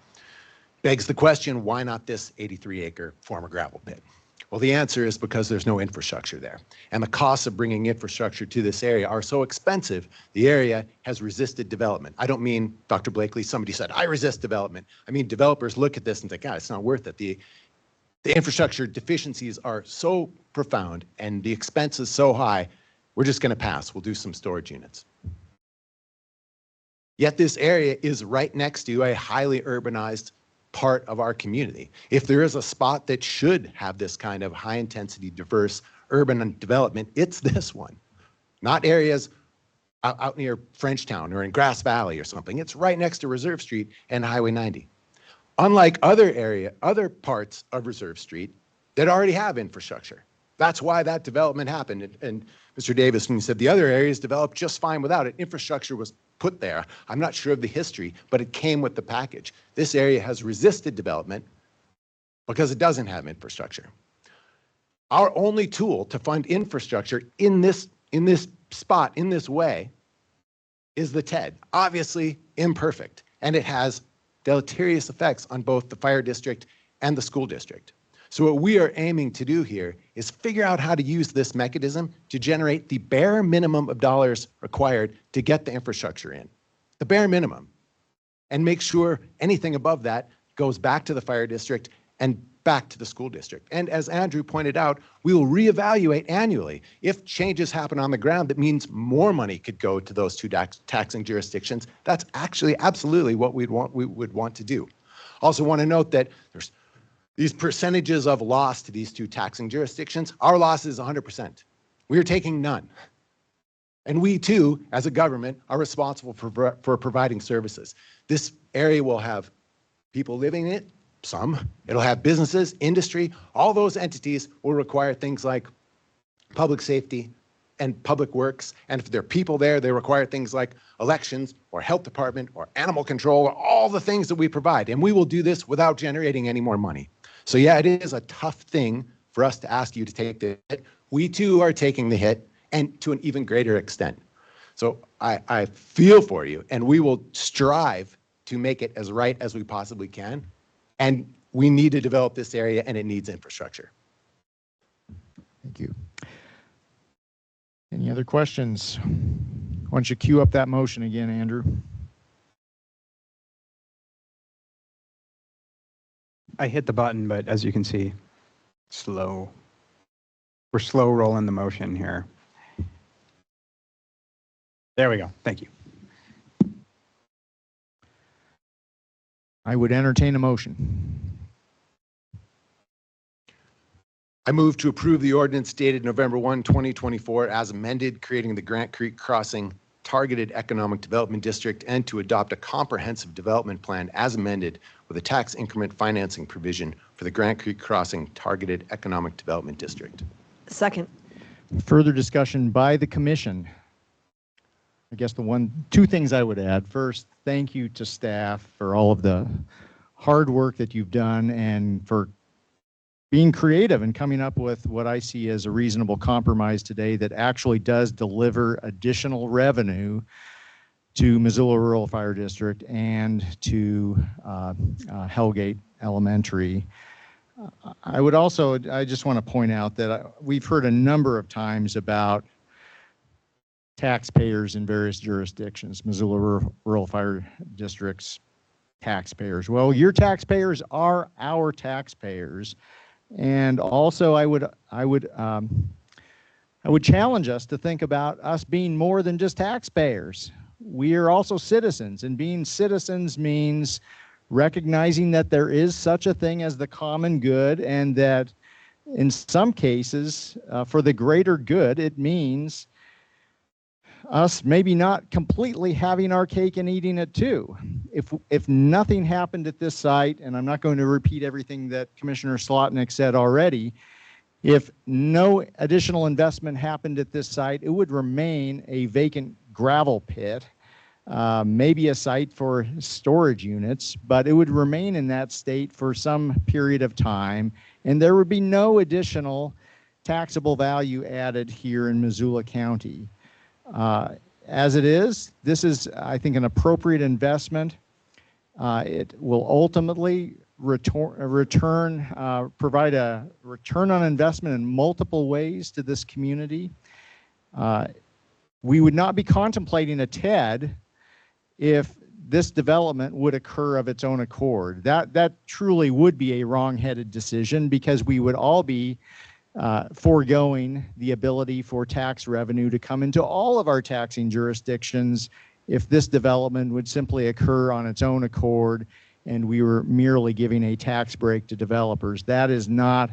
Speaker 5: Begs the question, why not this 83-acre former gravel pit? Well, the answer is because there's no infrastructure there. And the costs of bringing infrastructure to this area are so expensive, the area has resisted development. I don't mean, Dr. Blakely, somebody said, I resist development. I mean, developers look at this and think, God, it's not worth it. The infrastructure deficiencies are so profound and the expense is so high, we're just going to pass. We'll do some storage units. Yet this area is right next to a highly urbanized part of our community. If there is a spot that should have this kind of high intensity, diverse urban development, it's this one. Not areas out near Frenchtown or in Grass Valley or something. It's right next to Reserve Street and Highway 90. Unlike other parts of Reserve Street that already have infrastructure. That's why that development happened. And Mr. Davis, when you said the other areas developed just fine without it, infrastructure was put there. I'm not sure of the history, but it came with the package. This area has resisted development because it doesn't have infrastructure. Our only tool to fund infrastructure in this spot, in this way, is the TED. Obviously imperfect, and it has deleterious effects on both the fire district and the school district. So what we are aiming to do here is figure out how to use this mechanism to generate the bare minimum of dollars required to get the infrastructure in. The bare minimum. And make sure anything above that goes back to the fire district and back to the school district. And as Andrew pointed out, we will reevaluate annually. If changes happen on the ground, that means more money could go to those two taxing jurisdictions. That's actually absolutely what we would want to do. Also want to note that there's these percentages of loss to these two taxing jurisdictions. Our loss is 100%. We are taking none. And we too, as a government, are responsible for providing services. This area will have people living in it, some. It'll have businesses, industry, all those entities will require things like public safety and public works. And if there are people there, they require things like elections or health department or animal control or all the things that we provide. And we will do this without generating any more money. So yeah, it is a tough thing for us to ask you to take the hit. We too are taking the hit, and to an even greater extent. So I feel for you, and we will strive to make it as right as we possibly can. And we need to develop this area, and it needs infrastructure.
Speaker 1: Thank you. Any other questions? Why don't you queue up that motion again, Andrew?
Speaker 10: I hit the button, but as you can see, slow. We're slow rolling the motion here. There we go. Thank you.
Speaker 1: I would entertain a motion.
Speaker 5: I move to approve the ordinance dated November 1, 2024 as amended, creating the Grant Creek Crossing Targeted Economic Development District, and to adopt a comprehensive development plan as amended with a tax increment financing provision for the Grant Creek Crossing Targeted Economic Development District.
Speaker 2: Second.
Speaker 1: Further discussion by the commission. I guess two things I would add. First, thank you to staff for all of the hard work that you've done and for being creative and coming up with what I see as a reasonable compromise today that actually does deliver additional revenue to Missoula Rural Fire District and to Hellgate Elementary. I just want to point out that we've heard a number of times about taxpayers in various jurisdictions, Missoula Rural Fire District's taxpayers. Well, your taxpayers are our taxpayers. And also I would challenge us to think about us being more than just taxpayers. We are also citizens, and being citizens means recognizing that there is such a thing as the common good, and that in some cases, for the greater good, it means us maybe not completely having our cake and eating it too. If nothing happened at this site, and I'm not going to repeat everything that Commissioner Slotnick said already, if no additional investment happened at this site, it would remain a vacant gravel pit, maybe a site for storage units, but it would remain in that state for some period of time, and there would be no additional taxable value added here in Missoula County. As it is, this is, I think, an appropriate investment. It will ultimately provide a return on investment in multiple ways to this community. We would not be contemplating a TED if this development would occur of its own accord. That truly would be a wrong-headed decision, because we would all be foregoing the ability for tax revenue to come into all of our taxing jurisdictions if this development would simply occur on its own accord and we were merely giving a tax break to developers. That is not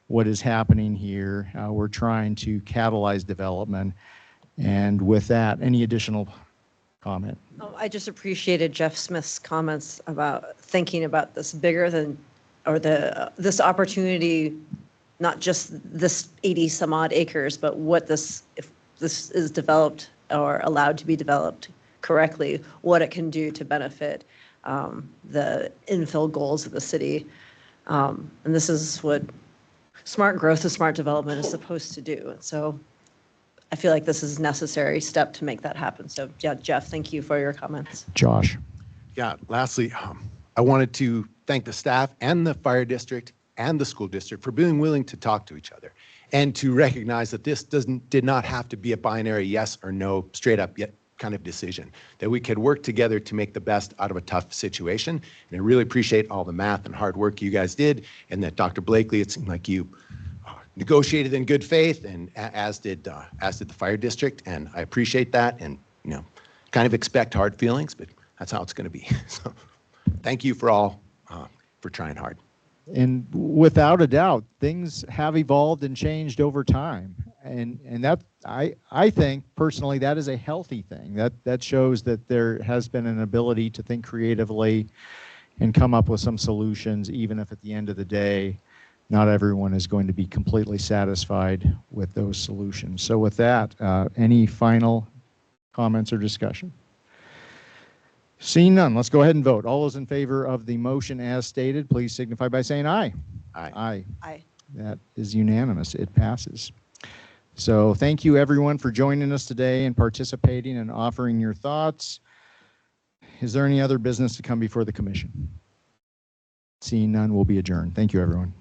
Speaker 1: what is happening here. We're trying to catalyze development. And with that, any additional comment?
Speaker 2: Oh, I just appreciated Jeff Smith's comments about thinking about this bigger than, or this opportunity, not just this 80 some odd acres, but what this, if this is developed or allowed to be developed correctly, what it can do to benefit the infill goals of the city. And this is what smart growth and smart development is supposed to do. And so I feel like this is a necessary step to make that happen. So yeah, Jeff, thank you for your comments.
Speaker 1: Josh.
Speaker 5: Yeah, lastly, I wanted to thank the staff and the fire district and the school district for being willing to talk to each other and to recognize that this did not have to be a binary yes or no, straight up yet kind of decision, that we could work together to make the best out of a tough situation. And I really appreciate all the math and hard work you guys did, and that Dr. Blakely, it seemed like you negotiated in good faith, and as did the fire district, and I appreciate that, and kind of expect hard feelings, but that's how it's going to be. So thank you for all for trying hard.
Speaker 1: And without a doubt, things have evolved and changed over time, and that I think personally that is a healthy thing. That shows that there has been an ability to think creatively and come up with some solutions, even if at the end of the day, not everyone is going to be completely satisfied with those solutions. So with that, any final comments or discussion? Seeing none, let's go ahead and vote. All those in favor of the motion as stated, please signify by saying aye.
Speaker 5: Aye.
Speaker 1: Aye.
Speaker 2: Aye.
Speaker 1: That is unanimous. It passes. So thank you, everyone, for joining us today and participating and offering your thoughts. Is there any other business to come before the commission? Seeing none, we'll be adjourned. Thank you, everyone.